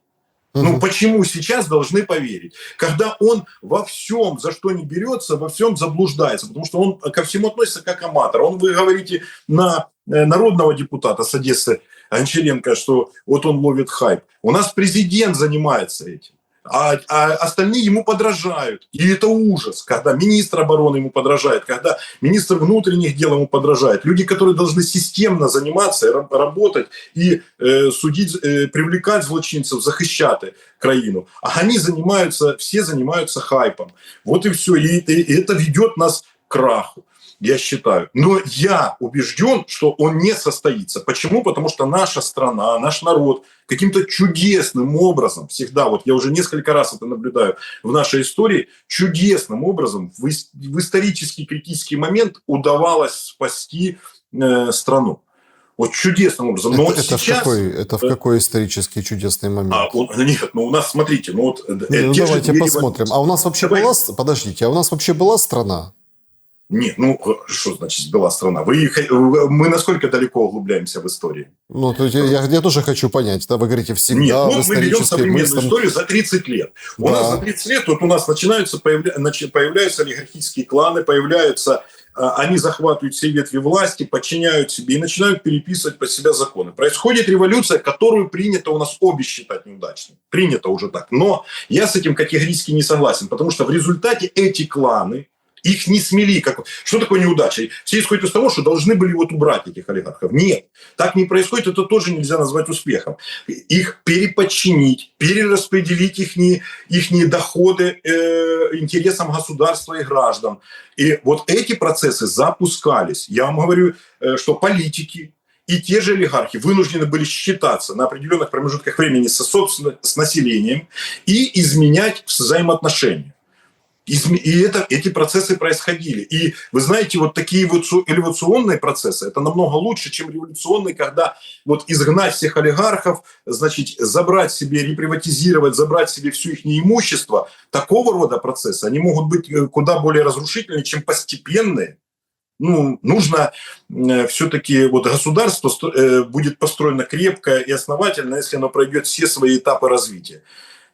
B: Ну, почему сейчас должны поверить? Когда он во всем, за что не берется, во всем заблуждается. Потому что он ко всему относится как аматор. Вы говорите на народного депутата с Одессы Гончаренко, что вот он ловит хайп. У нас президент занимается этим. А остальные ему подражают. И это ужас, когда министр обороны ему подражает, когда министр внутренних дел ему подражает. Люди, которые должны системно заниматься, работать и судить, привлекать злочинцев, захищать краину. А они все занимаются хайпом. Вот и все. И это ведет нас к краху, я считаю. Но я убежден, что он не состоится. Почему? Потому что наша страна, наш народ каким-то чудесным образом всегда, вот я уже несколько раз это наблюдаю в нашей истории, чудесным образом в исторический критический момент удавалось спасти страну. Вот чудесным образом. Но
A: это сейчас... в какой исторический чудесный момент?
B: У нас, смотрите,
A: давайте посмотрим. А у нас вообще была страна?
B: Нет, что значит была страна? Мы насколько далеко углубляемся в историю?
A: Я тоже хочу понять. Да, вы говорите всегда.
B: Нет, мы берем современную историю за 30 лет. У нас за 30 лет у нас появляются олигархические кланы, они захватывают все ветви власти, подчиняют себе и начинают переписывать под себя законы. Происходит революция, которую принято у нас обе считать неудачной. Принято уже так. Но я с этим категорически не согласен, потому что в результате эти кланы, их не смели. Что такое неудача? Все исходят из того, что должны были убрать этих олигархов. Нет, так не происходит. Это тоже нельзя назвать успехом. Их переподчинить, перераспределить их доходы интересам государства и граждан. И вот эти процессы запускались. Я вам говорю, что политики и те же олигархи вынуждены были считаться на определенных промежутках времени с населением и изменять взаимоотношения. И эти процессы происходили. И вы знаете, вот такие вот эволюционные процессы, это намного лучше, чем революционные, когда изгнать всех олигархов, забрать себе, реприватизировать, забрать себе все их имущество. Такого рода процессы, они могут быть куда более разрушительны, чем постепенные. Нужно все-таки государство будет построено крепко и основательно, если оно пройдет все свои этапы развития.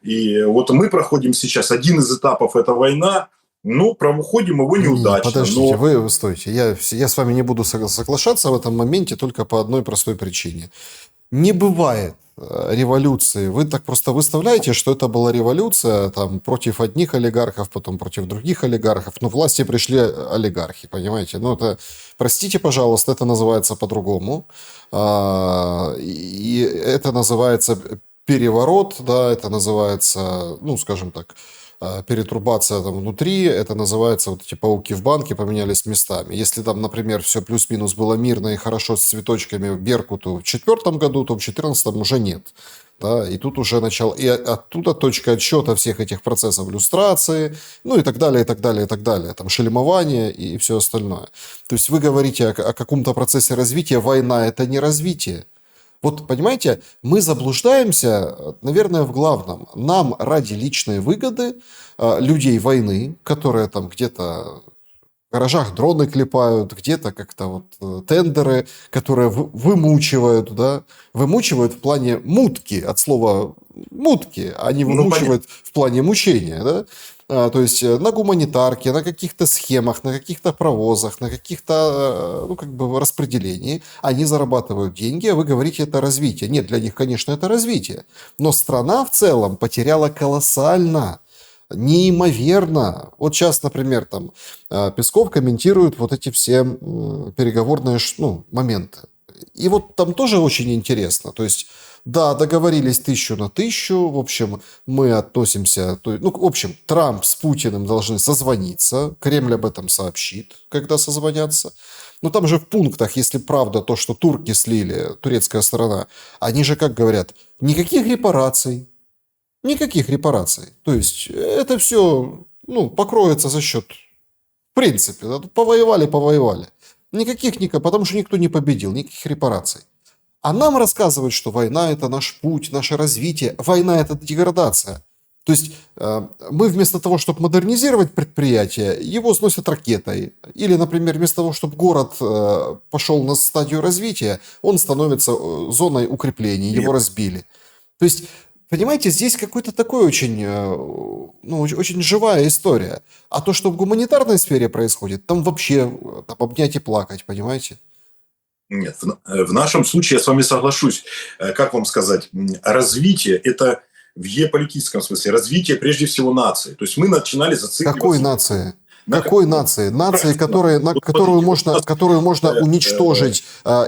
B: И вот мы проходим сейчас один из этапов – это война. Ну, проходим его неудачно.
A: Подождите,
B: Но...
A: вы стойте. Я с вами не буду соглашаться в этом моменте только по одной простой причине. Не бывает революции. Вы так просто выставляете, что это была революция там, против одних олигархов, потом против других олигархов. Но к власти пришли олигархи, понимаете? Ну, это, простите, пожалуйста, это называется по-другому. И это называется переворот, да, это называется, ну, скажем так, перетрубация там внутри, это называется, вот эти пауки в банке поменялись местами. Если там, например, все плюс-минус было мирно и хорошо с цветочками Беркуту в 2004 году, то в 2014 уже нет. Да, и тут уже начал, и оттуда точка отсчета всех этих процессов люстрации, ну и так далее, и так далее, и так далее, там шельмование и все остальное. То есть вы говорите о каком-то процессе развития, война – это не развитие. Вот, понимаете, мы заблуждаемся, наверное, в главном. Нам ради личной выгоды людей войны, которые там где-то в гаражах дроны клепают, где-то как-то вот тендеры, которые вымучивают, да, вымучивают в плане мутки, от слова мутки, а не вымучивают в плане мучения, да. То есть на гуманитарке, на каких-то схемах, на каких-то провозах, на каких-то, ну, как бы распределении они зарабатывают деньги, а вы говорите, это развитие. Нет, для них, конечно, это развитие. Но страна в целом потеряла колоссально, неимоверно. Вот сейчас, например, там Песков комментирует вот эти все переговорные моменты. И вот там тоже очень интересно. То есть, да, договорились 1000 на 1000. В общем, мы относимся... Ну, в общем, Трамп с Путиным должны созвониться. Кремль об этом сообщит, когда созвонятся. Но там же в пунктах, если правда то, что турки слили, турецкая сторона, они же как говорят, никаких репараций. Никаких репараций. То есть, это все, ну, покроется за счет... В принципе, повоевали. Никаких, потому что никто не победил, никаких репараций. А нам рассказывают, что война – это наш путь, наше развитие. Война – это деградация. То есть мы вместо того, чтобы модернизировать предприятие, его сносят ракетой. Или, например, вместо того, чтобы город пошел на стадию развития, он становится зоной укреплений, его разбили. То есть, понимаете, здесь какой-то такой очень, очень живая история. А то, что в гуманитарной сфере происходит, там вообще там обнять и плакать, понимаете?
B: Нет, в нашем случае я с вами соглашусь. Как вам сказать, развитие – это в геополитическом смысле развитие прежде всего нации. То есть мы начинали зацикливаться...
A: Какой нации? Какой нации? Нации, которую можно уничтожить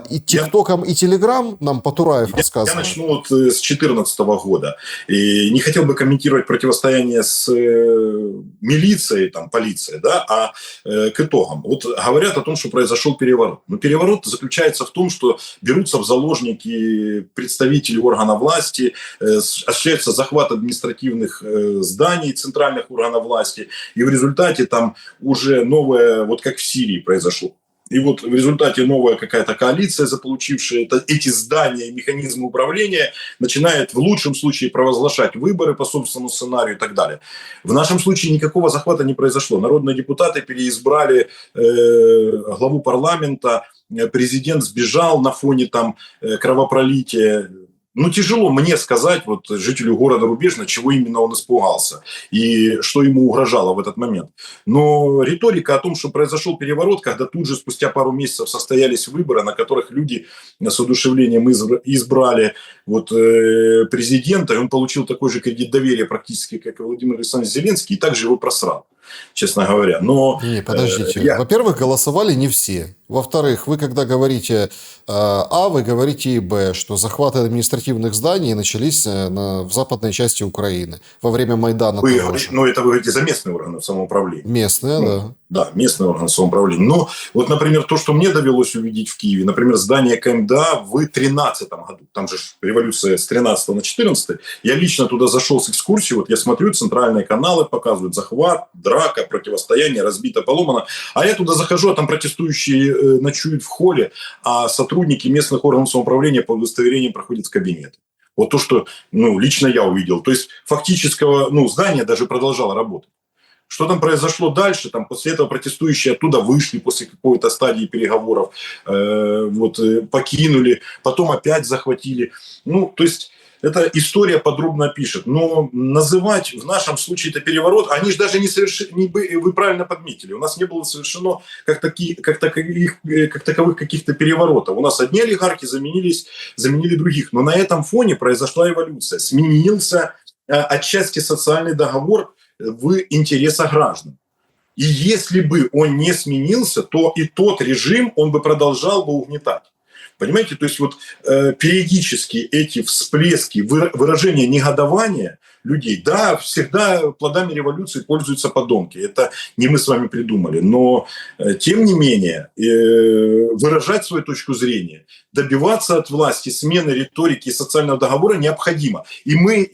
A: и ТикТоком, и Телеграм, нам Потураев рассказывал.
B: Я начну вот с 2014 года. И не хотел бы комментировать противостояние с милицией, там, полицией, да, а к итогам. Вот говорят о том, что произошел переворот. Но переворот заключается в том, что берутся в заложники представители органов власти, осуществляется захват административных зданий центральных органов власти, и в результате там уже новое, вот как в Сирии произошло. И вот в результате новая какая-то коалиция, заполучившая эти здания и механизмы управления, начинает в лучшем случае провозглашать выборы по собственному сценарию и так далее. В нашем случае никакого захвата не произошло. Народные депутаты переизбрали главу парламента, президент сбежал на фоне там кровопролития. Ну, тяжело мне сказать, вот, жителю города Рубежного, чего именно он испугался и что ему угрожало в этот момент. Но риторика о том, что произошел переворот, когда тут же спустя пару месяцев состоялись выборы, на которых люди с воодушевлением избрали вот, президента, и он получил такой же кредит доверия практически, как и Владимир Александрович Зеленский, и также его просрал, честно говоря. Но,
A: подождите. Во-первых, голосовали не все. Во-вторых, вы когда говорите А, вы говорите и Б, что захваты административных зданий начались в западной части Украины во время Майдана.
B: Ну, это вы говорите за местные органы самоуправления.
A: Местные, да.
B: Да, местные органы самоуправления. Но вот, например, то, что мне довелось увидеть в Киеве, например, здание КМДА в 2013 году, там же революция с 13 на 14, я лично туда зашел с экскурсией, вот я смотрю, центральные каналы показывают захват, драка, противостояние, разбито, поломано, а я туда захожу, а там протестующие ночуют в холле, а сотрудники местных органов самоуправления по удостоверениям проходят в кабинет. Вот то, что лично я увидел. То есть фактического здание даже продолжало работать. Что там произошло дальше? Там после этого протестующие оттуда вышли после какой-то стадии переговоров, покинули, потом опять захватили. То есть эта история подробно пишет. Но называть в нашем случае это переворот, они же даже не совершили, вы правильно подметили, у нас не было совершено как таковых каких-то переворотов. У нас одни олигархи заменили других. Но на этом фоне произошла эволюция. Сменился отчасти социальный договор в интересах граждан. И если бы он не сменился, то и тот режим, он бы продолжал бы угнетать. Понимаете, то есть вот периодически эти всплески, выражения негодования людей, да, всегда плодами революции пользуются подонки. Это не мы с вами придумали. Но, тем не менее, выражать свою точку зрения, добиваться от власти смены риторики и социального договора необходимо. И мы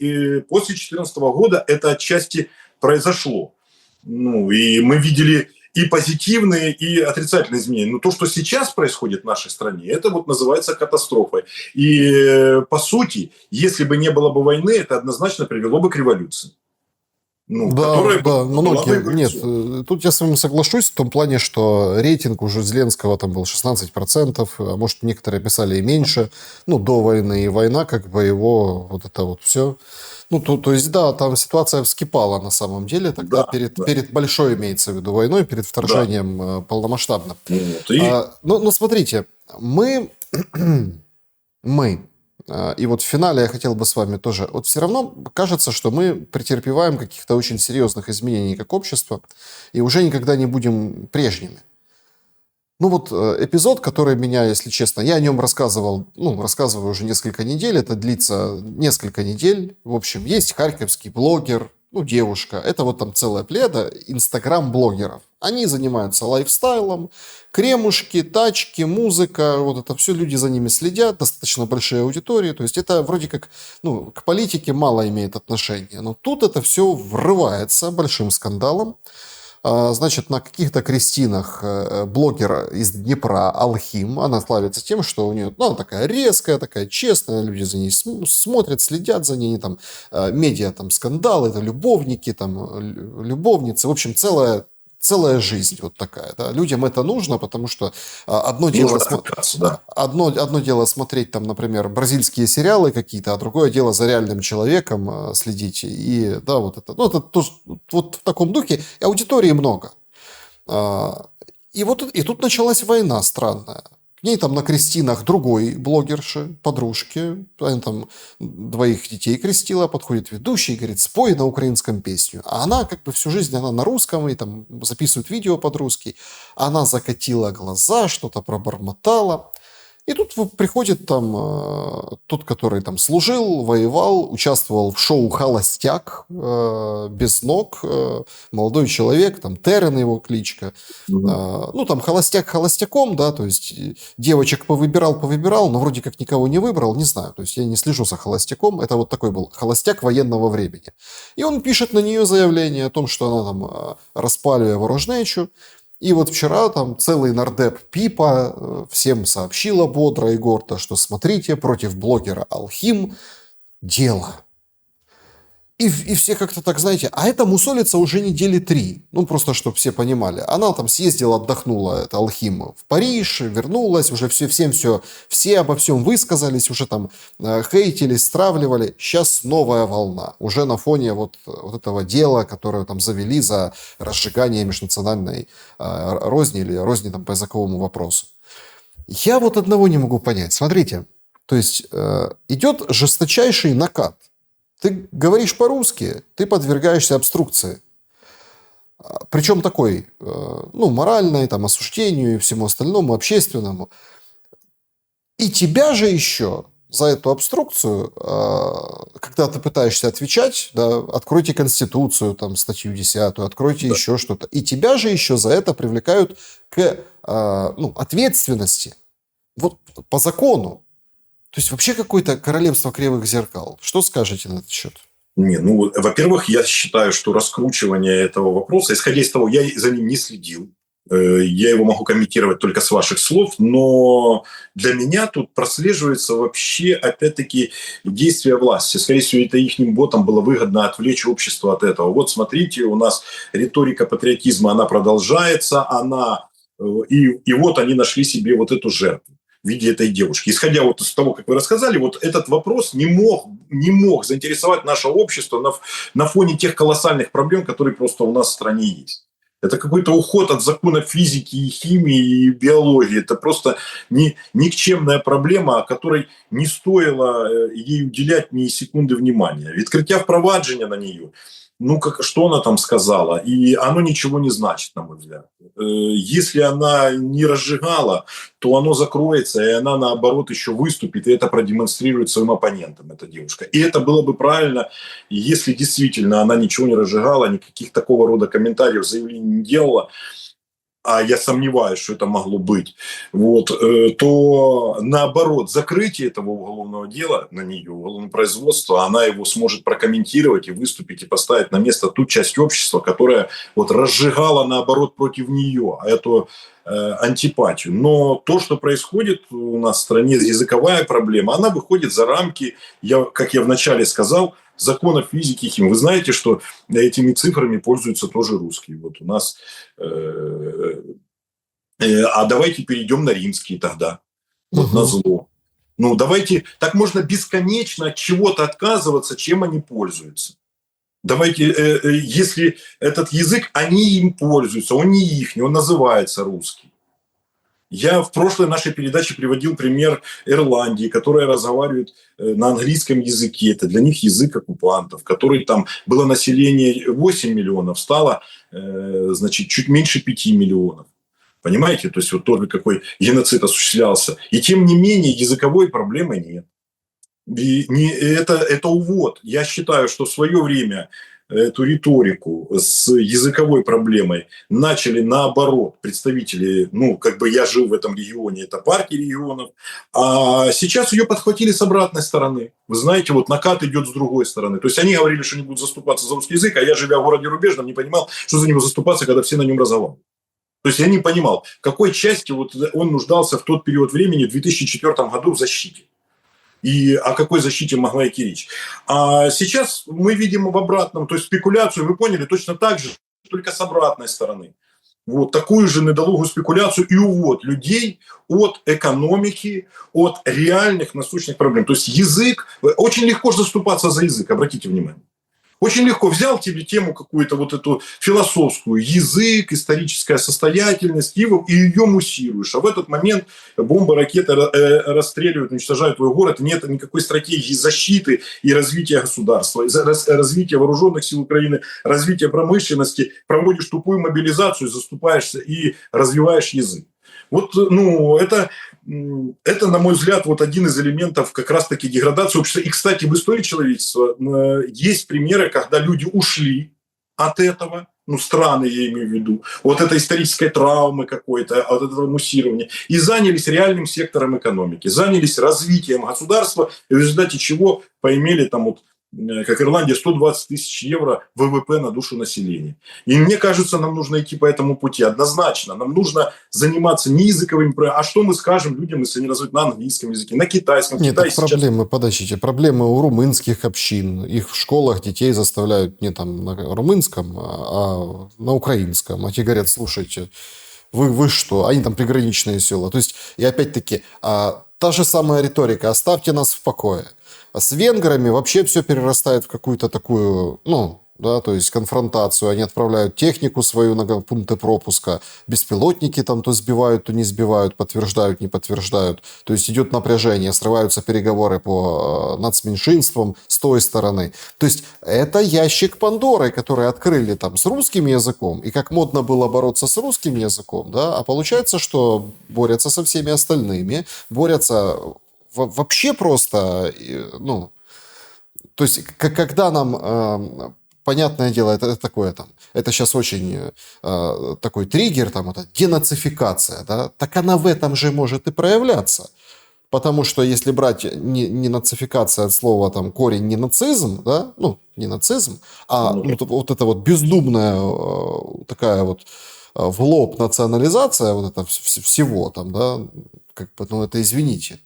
B: после 2014 года это отчасти произошло. Ну, и мы видели и позитивные, и отрицательные изменения. Но то, что сейчас происходит в нашей стране, это вот называется катастрофой. И, по сути, если бы не было бы войны, это однозначно привело бы к революции. Ну,
A: да, многие. Нет, тут я с вами соглашусь в том плане, что рейтинг уже Зеленского там был 16%, а может, некоторые писали и меньше. Ну, до войны и война, как бы его вот это вот все. Ну, то есть, да, там ситуация вскипала на самом деле, тогда перед большой, имеется в виду, войной, перед вторжением полномасштабным. Но смотрите, мы, и вот в финале я хотел бы с вами тоже, вот все равно кажется, что мы претерпеваем каких-то очень серьезных изменений как общество, и уже никогда не будем прежними. Ну вот эпизод, который меня, если честно, я о нем рассказываю уже несколько недель, это длится несколько недель. В общем, есть харьковский блогер, девушка, это вот там целая плеяда инстаграм-блогеров. Они занимаются лайфстайлом, кремушки, тачки, музыка, вот это все, люди за ними следят, достаточно большие аудитории, то есть это вроде как, к политике мало имеет отношения, но тут это все врывается большим скандалом. Значит, на каких-то крестинах блогера из Днепра Алхим, она славится тем, что у нее, она такая резкая, такая честная, люди за ней смотрят, следят за ней, там, медиа, там, скандалы, это любовники, там, любовницы, в общем, целая жизнь вот такая. Да? Людям это нужно, потому что одно дело смотреть, там, например, бразильские сериалы какие-то, а другое дело за реальным человеком следить. И да, вот это, это тоже, вот в таком духе аудитории много. И тут началась война странная. К ней там на крестинах другой блогерши, подружки, она там 2 детей крестила, подходит ведущий и говорит, спой на украинском песню. А она как бы всю жизнь, она на русском, и там записывает видео под-русски. Она закатила глаза, что-то пробормотала. И тут приходит там тот, который там служил, воевал, участвовал в шоу «Холостяк», без ног, молодой человек, там Терен его кличка. Там холостяк холостяком, да, то есть девочек повыбирал, но вроде как никого не выбрал, не знаю, то есть я не слежу за холостяком, это вот такой был холостяк военного времени. И он пишет на нее заявление о том, что она там распаливая ворожнечу. И вот вчера там целый нардеп Пипа всем сообщила бодро и гордо, что смотрите, против блогера Алхим дело. И все как-то так, знаете, а это мусолится уже недели 3. Просто чтобы все понимали. Она там съездила, отдохнула, это Алхим, в Париж, вернулась, уже все обо всем высказались, уже там хейтили, стравливали. Сейчас новая волна. Уже на фоне вот этого дела, которое там завели за разжигание межнациональной розни или розни там по языковому вопросу. Я вот одного не могу понять. Смотрите, то есть идет жесточайший накат. Ты говоришь по-русски, ты подвергаешься обструкции. Причем такой, моральной, там, осуждению и всему остальному, общественному. И тебя же еще за эту обструкцию, когда ты пытаешься отвечать, да, откройте Конституцию, там, статью 10, откройте еще что-то. И тебя же еще за это привлекают к ответственности. Вот по закону. То есть вообще какое-то королевство кривых зеркал. Что скажете на этот счет?
B: Во-первых, я считаю, что раскручивание этого вопроса, исходя из того, я за ним не следил, я его могу комментировать только с ваших слов, но для меня тут прослеживается вообще, опять-таки, действие власти. Скорее всего, это их ботам было выгодно отвлечь общество от этого. Вот смотрите, у нас риторика патриотизма, она продолжается, и вот они нашли себе вот эту жертву в виде этой девушки. Исходя вот из того, как вы рассказали, вот этот вопрос не мог не мог заинтересовать наше общество на фоне тех колоссальных проблем, которые просто у нас в стране есть. Это какой-то уход от законов физики и химии и биологии. Это просто никчемная проблема, о которой не стоило ей уделять ни секунды внимания. Відкриття впровадження на нее, ну, что она там сказала, и оно ничего не значит, на мой взгляд. Если она не разжигала, то оно закроется, и она, наоборот, еще выступит, и это продемонстрирует своим оппонентам, эта девушка. И это было бы правильно, если действительно она ничего не разжигала, никаких такого рода комментариев, заявлений не делала, а я сомневаюсь, что это могло быть, вот, то наоборот, закрытие этого уголовного дела на нее, уголовное производство, она его сможет прокомментировать и выступить, и поставить на место ту часть общества, которая вот разжигала наоборот против нее эту антипатию. Но то, что происходит у нас в стране, языковая проблема, она выходит за рамки, как я вначале сказал, законов физики и химии. Вы знаете, что этими цифрами пользуются тоже русские. Вот у нас... А давайте перейдем на римские тогда. Вот на зло. Ну, давайте... Так можно бесконечно от чего-то отказываться, чем они пользуются. Давайте, если этот язык, они им пользуются, он не их, он называется русский. Я в прошлой нашей передаче приводил пример Ирландии, которая разговаривает на английском языке. Это для них язык оккупантов, который там было население 8 миллионов, стало, значит, чуть меньше 5 миллионов. Понимаете? То есть вот тоже какой геноцид осуществлялся. И тем не менее языковой проблемы нет. И это увод. Я считаю, что в свое время эту риторику с языковой проблемой начали наоборот представители, ну, как бы я жил в этом регионе, это партии регионов, а сейчас ее подхватили с обратной стороны. Вы знаете, вот накат идет с другой стороны. То есть они говорили, что они будут заступаться за русский язык, а я, живя в городе Рубежном, не понимал, что за него заступаться, когда все на нем разговаривают. То есть я не понимал, в какой части вот он нуждался в тот период времени, в 2004 году, в защите. И о какой защите могла идти речь. А сейчас мы видим в обратном, то есть спекуляцию, вы поняли, точно так же, только с обратной стороны. Вот такую же недолугую спекуляцию и увод людей от экономики, от реальных насущных проблем. То есть язык, очень легко заступаться за язык, обратите внимание. Очень легко взял тебе тему какую-то вот эту философскую, язык, историческая состоятельность, и ее муссируешь. А в этот момент бомбы, ракеты расстреливают, уничтожают твой город. Нет никакой стратегии защиты и развития государства, развития вооруженных сил Украины, развития промышленности. Проводишь тупую мобилизацию, заступаешься и развиваешь язык. Вот, ну, это, на мой взгляд, вот один из элементов как раз-таки деградации общества. И, кстати, в истории человечества есть примеры, когда люди ушли от этого, ну, страны, я имею в виду, вот этой исторической травмы какой-то, от этого муссирования, и занялись реальным сектором экономики, занялись развитием государства, и в результате чего поимели там вот, как Ирландия, 120 тысяч евро ВВП на душу населения. И мне кажется, нам нужно идти по этому пути однозначно. Нам нужно заниматься не языковыми проблемами, а что мы скажем людям, если они развивают на английском языке, на китайском.
A: Нет, так проблемы, подождите, проблемы у румынских общин. Их в школах детей заставляют не там на румынском, а на украинском. А те говорят, слушайте, вы что? Они там приграничные села. То есть, и опять-таки, та же самая риторика, оставьте нас в покое. А с венграми вообще все перерастает в какую-то такую, ну, да, то есть конфронтацию. Они отправляют технику свою на пункты пропуска, беспилотники там то сбивают, то не сбивают, подтверждают, не подтверждают. То есть идет напряжение, срываются переговоры по нацменьшинствам с той стороны. То есть это ящик Пандоры, который открыли там с русским языком, и как модно было бороться с русским языком, да, а получается, что борются со всеми остальными, борются вообще просто, ну, то есть, когда нам, понятное дело, это такое там, это сейчас очень такой триггер, там, это денацификация, да, так она в этом же может и проявляться. Потому что если брать не нацификация от слова там корень не нацизм, да, ну, не нацизм, а вот это вот бездумная такая вот в лоб национализация вот это всего там, да, как бы, ну, это извините.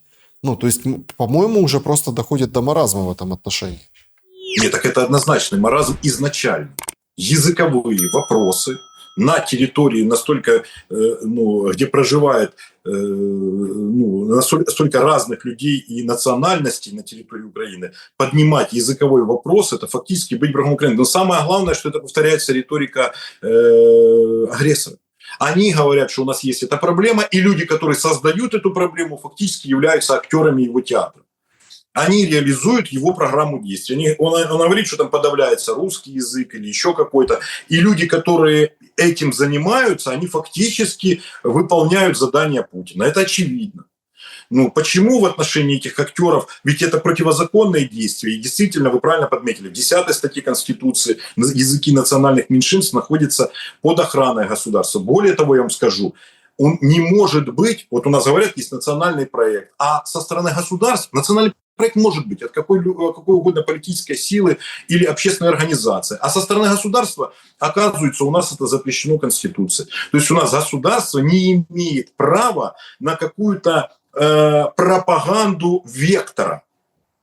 A: Ну, то есть, по-моему, уже просто доходит до маразма в этом отношении.
B: Нет, так это однозначный маразм изначально. Языковые вопросы на территории настолько, где проживает настолько разных людей и национальностей на территории Украины, поднимать языковой вопрос, это фактически быть врагом Украины. Но самое главное, что это повторяется риторика агрессора. Они говорят, что у нас есть эта проблема, и люди, которые создают эту проблему, фактически являются актерами его театра. Они реализуют его программу действий. Он говорит, что там подавляется русский язык или еще какой-то. И люди, которые этим занимаются, они фактически выполняют задания Путина. Это очевидно. Почему в отношении этих актеров? Ведь это противозаконные действия. И действительно, вы правильно подметили, в 10 статье Конституции языки национальных меньшинств находятся под охраной государства. Более того, я вам скажу, он не может быть, вот у нас говорят, есть национальный проект, а со стороны государств национальный проект может быть от какой угодно политической силы или общественной организации. А со стороны государства, оказывается, у нас это запрещено Конституцией. То есть у нас государство не имеет права на какую-то пропаганду вектора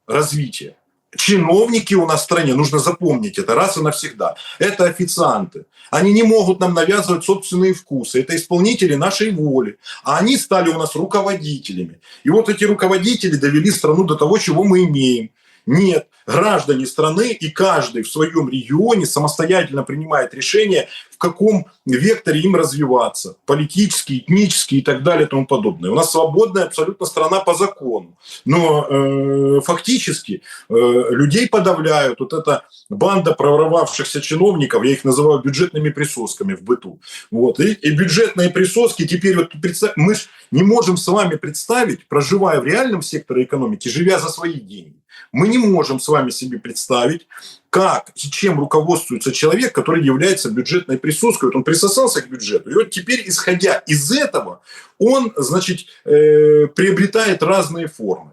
B: развития. Чиновники у нас в стране, нужно запомнить это раз и навсегда, это официанты. Они не могут нам навязывать собственные вкусы. Это исполнители нашей воли. А они стали у нас руководителями. И вот эти руководители довели страну до того, чего мы имеем. Нет, граждане страны и каждый в своем регионе самостоятельно принимает решение, в каком векторе им развиваться. Политически, этнически и так далее и тому подобное. У нас свободная абсолютно страна по закону. Но фактически людей подавляют. Вот эта банда проворовавшихся чиновников, я их называю бюджетными присосками в быту. Вот. И бюджетные присоски теперь, вот, мы же не можем с вами представить, проживая в реальном секторе экономики, живя за свои деньги, мы не можем с вами себе представить, как и чем руководствуется человек, который является бюджетной присоской. Вот он присосался к бюджету. И вот теперь, исходя из этого, он, приобретает разные формы.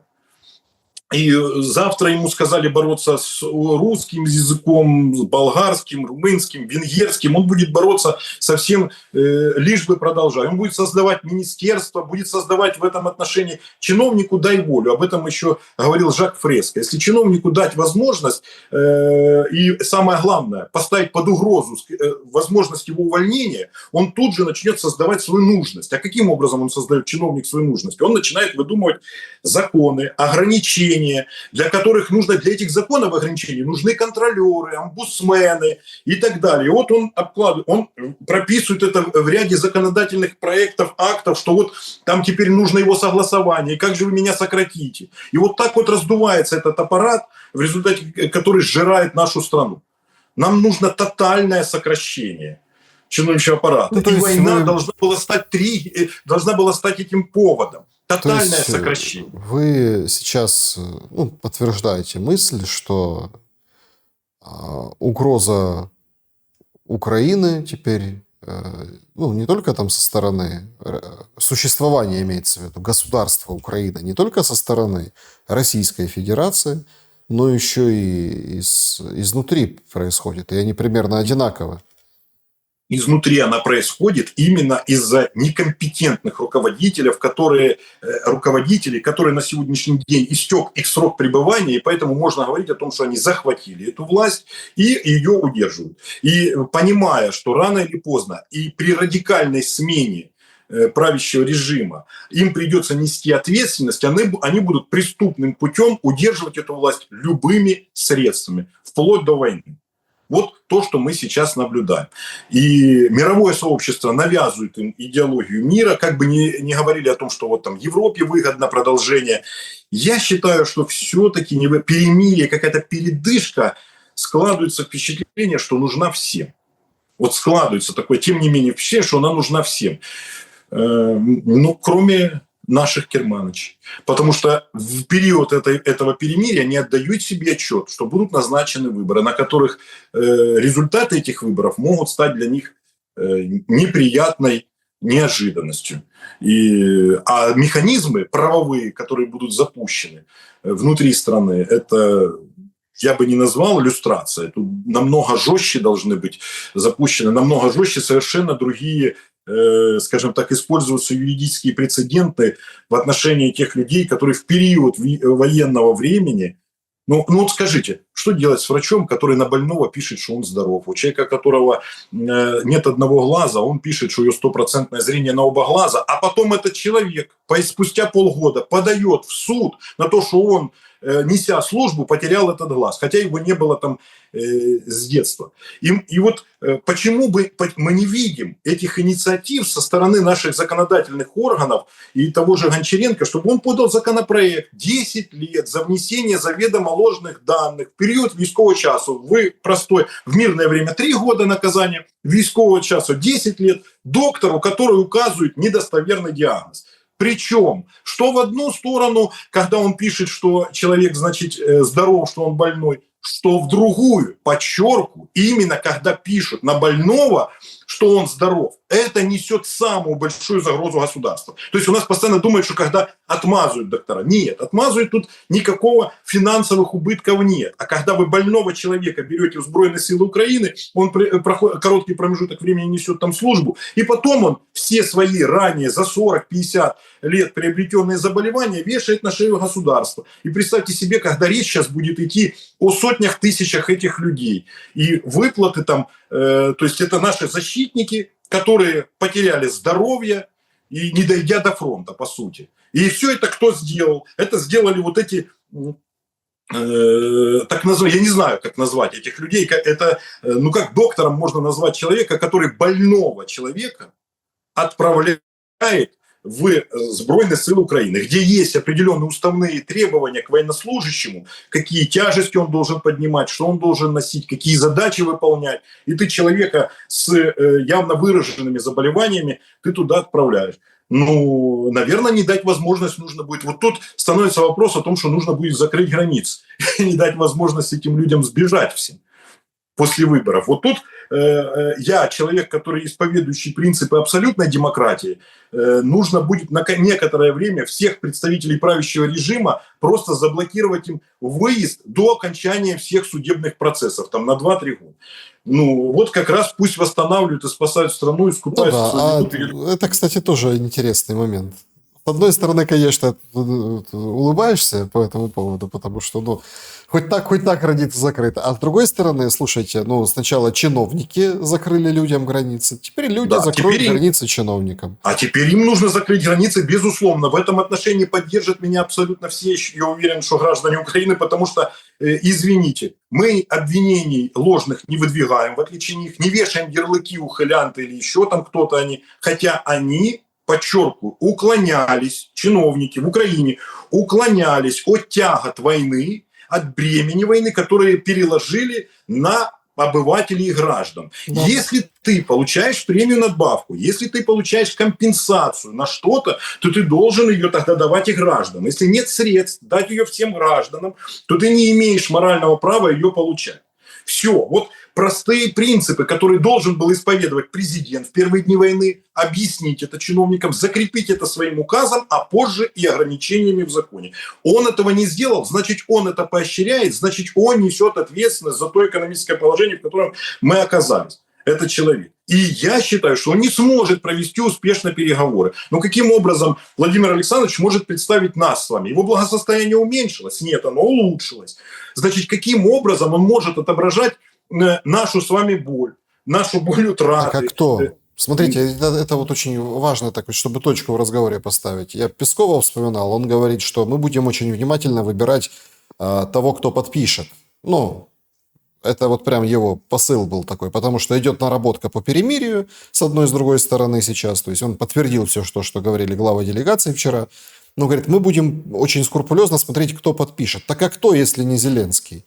B: И завтра ему сказали бороться с русским языком, с болгарским, румынским, венгерским. Он будет бороться со всем, лишь бы продолжать. Он будет создавать министерство, будет создавать в этом отношении. Чиновнику дай волю. Об этом еще говорил Жак Фреско. Если чиновнику дать возможность, и самое главное, поставить под угрозу возможность его увольнения, он тут же начнет создавать свою нужность. А каким образом он создает, чиновник, свою нужность? Он начинает выдумывать законы, ограничения, для которых нужно, для этих законов ограничений нужны контролеры, омбудсмены и так далее. И вот он прописывает это в ряде законодательных проектов, актов, что вот там теперь нужно его согласование, как же вы меня сократите. И вот так вот раздувается этот аппарат, в результате который сжирает нашу страну. Нам нужно тотальное сокращение чиновничьего аппарата. И война должна была стать этим поводом. Тотальное сокращение.
A: Вы сейчас подтверждаете мысль, что угроза Украины теперь, не только там со стороны существования, имеется в виду, государства Украины, не только со стороны Российской Федерации, но еще и изнутри происходит. И они примерно одинаковы.
B: Изнутри она происходит именно из-за некомпетентных руководителей, которые на сегодняшний день истек их срок пребывания, и поэтому можно говорить о том, что они захватили эту власть и ее удерживают. И понимая, что рано или поздно и при радикальной смене правящего режима им придется нести ответственность, они будут преступным путем удерживать эту власть любыми средствами, вплоть до войны. Вот то, что мы сейчас наблюдаем. И мировое сообщество навязывает им идеологию мира, как бы не говорили о том, что вот там Европе выгодно продолжение. Я считаю, что все-таки не перемирие, какая-то передышка, складывается впечатление, что нужна всем. Вот складывается такое, тем не менее, впечатление, что она нужна всем. Кроме наших керманычей. Потому что в период этого перемирия они отдают себе отчет, что будут назначены выборы, на которых результаты этих выборов могут стать для них неприятной неожиданностью. А механизмы правовые, которые будут запущены внутри страны, это я бы не назвал иллюстрацией. Тут намного жестче должны быть запущены, намного жестче совершенно другие, скажем так, используются юридические прецеденты в отношении тех людей, которые в период военного времени, вот скажите, Что делать с врачом, который на больного пишет, что он здоров? У человека, у которого нет одного глаза, он пишет, что у него 100% зрение на оба глаза, а потом этот человек спустя полгода подает в суд на то, что он, неся службу, потерял этот глаз, хотя его не было там с детства. И вот почему бы мы не видим этих инициатив со стороны наших законодательных органов и того же Гончаренко, чтобы он подал законопроект 10 лет за внесение заведомо ложных данных в период військового часу, в мирное время 3 года наказания, військового часу 10 лет, доктору, который указывает недостоверный диагноз. Причем, что в одну сторону, когда он пишет, что человек, значит, здоров, что он больной, что в другую, подчеркиваю, именно когда пишут на больного, что он здоров, это несет самую большую загрозу государству. То есть у нас постоянно думают, что когда отмазывают доктора. Нет, отмазывают тут никакого финансовых убытков нет. А когда вы больного человека берете в Збройные силы Украины, он короткий промежуток времени несет там службу, и потом он все свои ранее за 40-50 лет приобретенные заболевания вешает на шею государства. И представьте себе, когда речь сейчас будет идти о сотнях тысячах этих людей. И выплаты там, то есть это наши защитники, которые потеряли здоровье и не дойдя до фронта, по сути. И все это кто сделал? Это сделали вот эти, так называемые, я не знаю, как назвать этих людей. Это, ну как доктором можно назвать человека, который больного человека отправляет в Збройные силы Украины, где есть определенные уставные требования к военнослужащему, какие тяжести он должен поднимать, что он должен носить, какие задачи выполнять. И ты человека с явно выраженными заболеваниями ты туда отправляешь. Ну, наверное, не дать возможность нужно будет. Вот тут становится вопрос о том, что нужно будет закрыть границы, не дать возможность этим людям сбежать всем после выборов. Вот тут я, человек, который исповедующий принципы абсолютной демократии, нужно будет на некоторое время всех представителей правящего режима просто заблокировать им выезд до окончания всех судебных процессов, там на 2-3 года. Ну, вот как раз пусть восстанавливают и спасают страну, искупаются.
A: Ну да, это, кстати, тоже интересный момент. С одной стороны, конечно, улыбаешься по этому поводу, потому что, ну, хоть так границы закрыты. А с другой стороны, слушайте, ну, сначала чиновники закрыли людям границы, теперь люди закроют границы чиновникам.
B: А теперь им нужно закрыть границы, безусловно. В этом отношении поддержат меня абсолютно все, я уверен, что граждане Украины, потому что, извините, мы обвинений ложных не выдвигаем, в отличие от них, не вешаем ярлыки ухилянты или еще там кто-то они, хотя они, подчеркиваю, уклонялись, чиновники в Украине уклонялись от тягот войны, от бремени войны, которые переложили на обывателей и граждан. Да. Если ты получаешь премию надбавку, если ты получаешь компенсацию на что-то, то ты должен ее тогда давать и гражданам. Если нет средств дать ее всем гражданам, то ты не имеешь морального права ее получать. Все. Вот простые принципы, которые должен был исповедовать президент в первые дни войны, объяснить это чиновникам, закрепить это своим указом, а позже и ограничениями в законе. Он этого не сделал, значит, он это поощряет, значит, он несет ответственность за то экономическое положение, в котором мы оказались. Это человек. И я считаю, что он не сможет провести успешно переговоры. Но каким образом Владимир Александрович может представить нас с вами? Его благосостояние уменьшилось? Нет, оно улучшилось. Значит, каким образом он может отображать нашу с вами боль, нашу боль утраты?
A: Так, а кто? Смотрите, это вот очень важно, так, чтобы точку в разговоре поставить. Я Пескова вспоминал, он говорит, что мы будем очень внимательно выбирать того, кто подпишет. Ну, это вот прям его посыл был такой, потому что идет наработка по перемирию с одной и с другой стороны сейчас. То есть он подтвердил все, что говорили главы делегации вчера. Но говорит, мы будем очень скрупулезно смотреть, кто подпишет. Так а кто, если не Зеленский?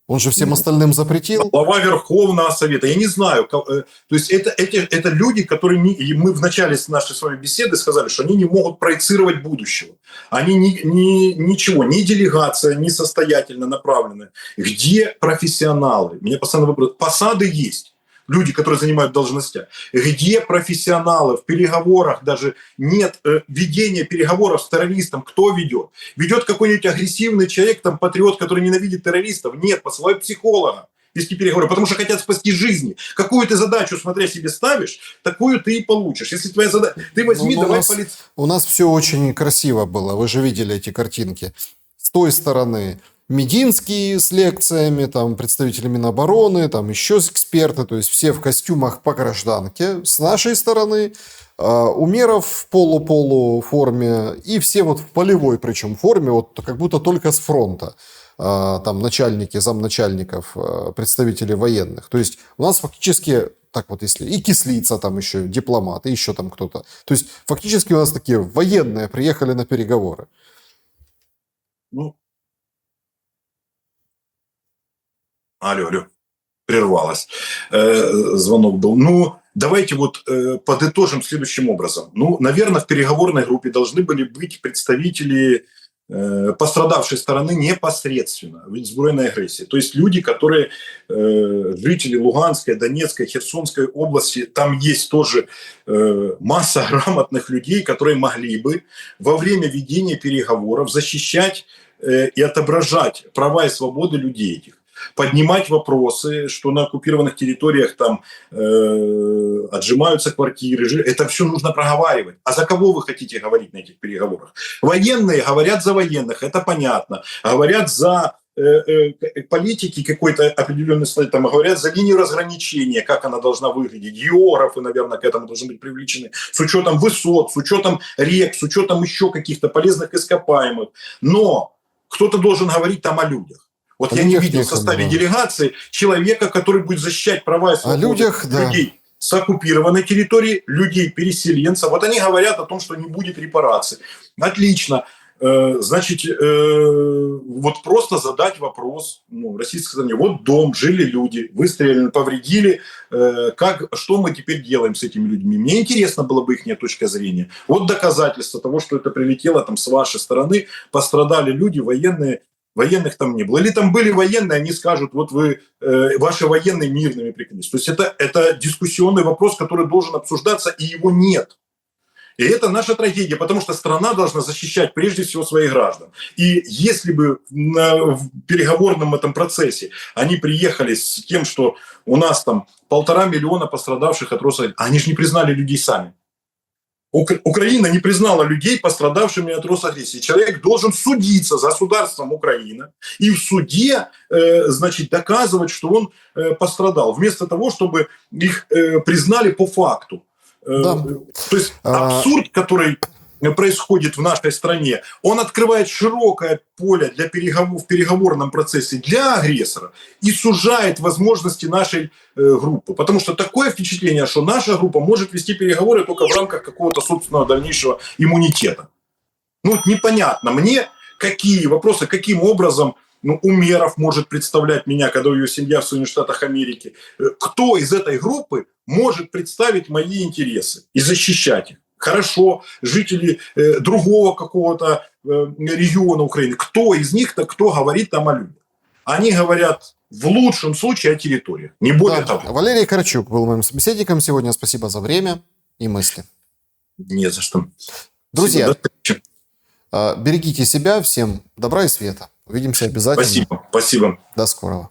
A: Он же всем остальным запретил.
B: Глава Верховного Совета. Я не знаю. То есть это люди, которые... Мы в начале нашей с вами беседы сказали, что они не могут проецировать будущего. Они ничего, ни делегация, ни состоятельно направлены. Где профессионалы? Меня постоянно выбрали. Посады есть. Люди, которые занимают должности. Где профессионалы в переговорах? Даже нет ведения переговоров с террористом. Кто ведет? Ведет какой-нибудь агрессивный человек, там, патриот, который ненавидит террористов? Нет, посылают психолога вести переговоры, потому что хотят спасти жизни. Какую ты задачу, смотря себе, ставишь, такую ты и получишь. Если твоя задача... Ты возьми, давай
A: у нас все очень красиво было. Вы же видели эти картинки. С той стороны Мединский с лекциями, там представители Минобороны, там еще эксперты, то есть все в костюмах по гражданке с нашей стороны, Умеров в полу-полу форме и все вот в полевой причем форме, вот как будто только с фронта. Там начальники, замначальников, представители военных. То есть у нас фактически, так вот если, и Кислица там еще, дипломат, и еще там кто-то. То есть фактически у нас такие военные приехали на переговоры.
B: Ну, алло, прервалось. Звонок был. Ну, давайте вот подытожим следующим образом. Ну, наверное, в переговорной группе должны были быть представители пострадавшей стороны непосредственно в избройной агрессии. То есть люди, которые жители Луганской, Донецкой, Херсонской области, там есть тоже масса грамотных людей, которые могли бы во время ведения переговоров защищать и отображать права и свободы людей этих, поднимать вопросы, что на оккупированных территориях там отжимаются квартиры. Это все нужно проговаривать. А за кого вы хотите говорить на этих переговорах? Военные говорят за военных, это понятно. Говорят за политики какой-то определенной, там, говорят за линию разграничения, как она должна выглядеть. Географы, наверное, к этому должны быть привлечены. С учетом высот, с учетом рек, с учетом еще каких-то полезных ископаемых. Но кто-то должен говорить там о людях. Вот я не видел в составе делегации человека, который будет защищать права и свободы людей с оккупированной территории, людей-переселенцев. Вот они говорят о том, что не будет репараций. Отлично. Значит, вот просто задать вопрос российской стране. Вот дом, жили люди, выстрелили, повредили. Что мы теперь делаем с этими людьми? Мне интересно было бы их точка зрения. Вот доказательство того, что это прилетело там с вашей стороны, пострадали люди, военные. Военных там не было. Или там были военные, они скажут, вот вы, ваши военные мирными прикрылись. То есть это дискуссионный вопрос, который должен обсуждаться, и его нет. И это наша трагедия, потому что страна должна защищать прежде всего своих граждан. И если бы в переговорном этом процессе они приехали с тем, что у нас там 1,5 миллиона пострадавших от Росагентства, они же не признали людей сами. Украина не признала людей, пострадавшими от Росагрессии. Человек должен судиться за государством Украина и в суде, значит, доказывать, что он пострадал, вместо того, чтобы их признали по факту. Да. То есть абсурд, который происходит в нашей стране, он открывает широкое поле для в переговорном процессе для агрессора и сужает возможности нашей группы. Потому что такое впечатление, что наша группа может вести переговоры только в рамках какого-то собственного дальнейшего иммунитета. Ну, непонятно мне, какие вопросы, каким образом Умеров может представлять меня, когда ее семья в Соединенных Штатах Америки. Кто из этой группы может представить мои интересы и защищать их? Хорошо, жители другого какого-то региона Украины. Кто из них-то, кто говорит там о людях? Они говорят в лучшем случае о территории, не более того.
A: Валерий Карачук был моим собеседником сегодня. Спасибо за время и мысли.
B: Не за что.
A: Друзья, берегите себя. Всем добра и света. Увидимся обязательно.
B: Спасибо.
A: До скорого.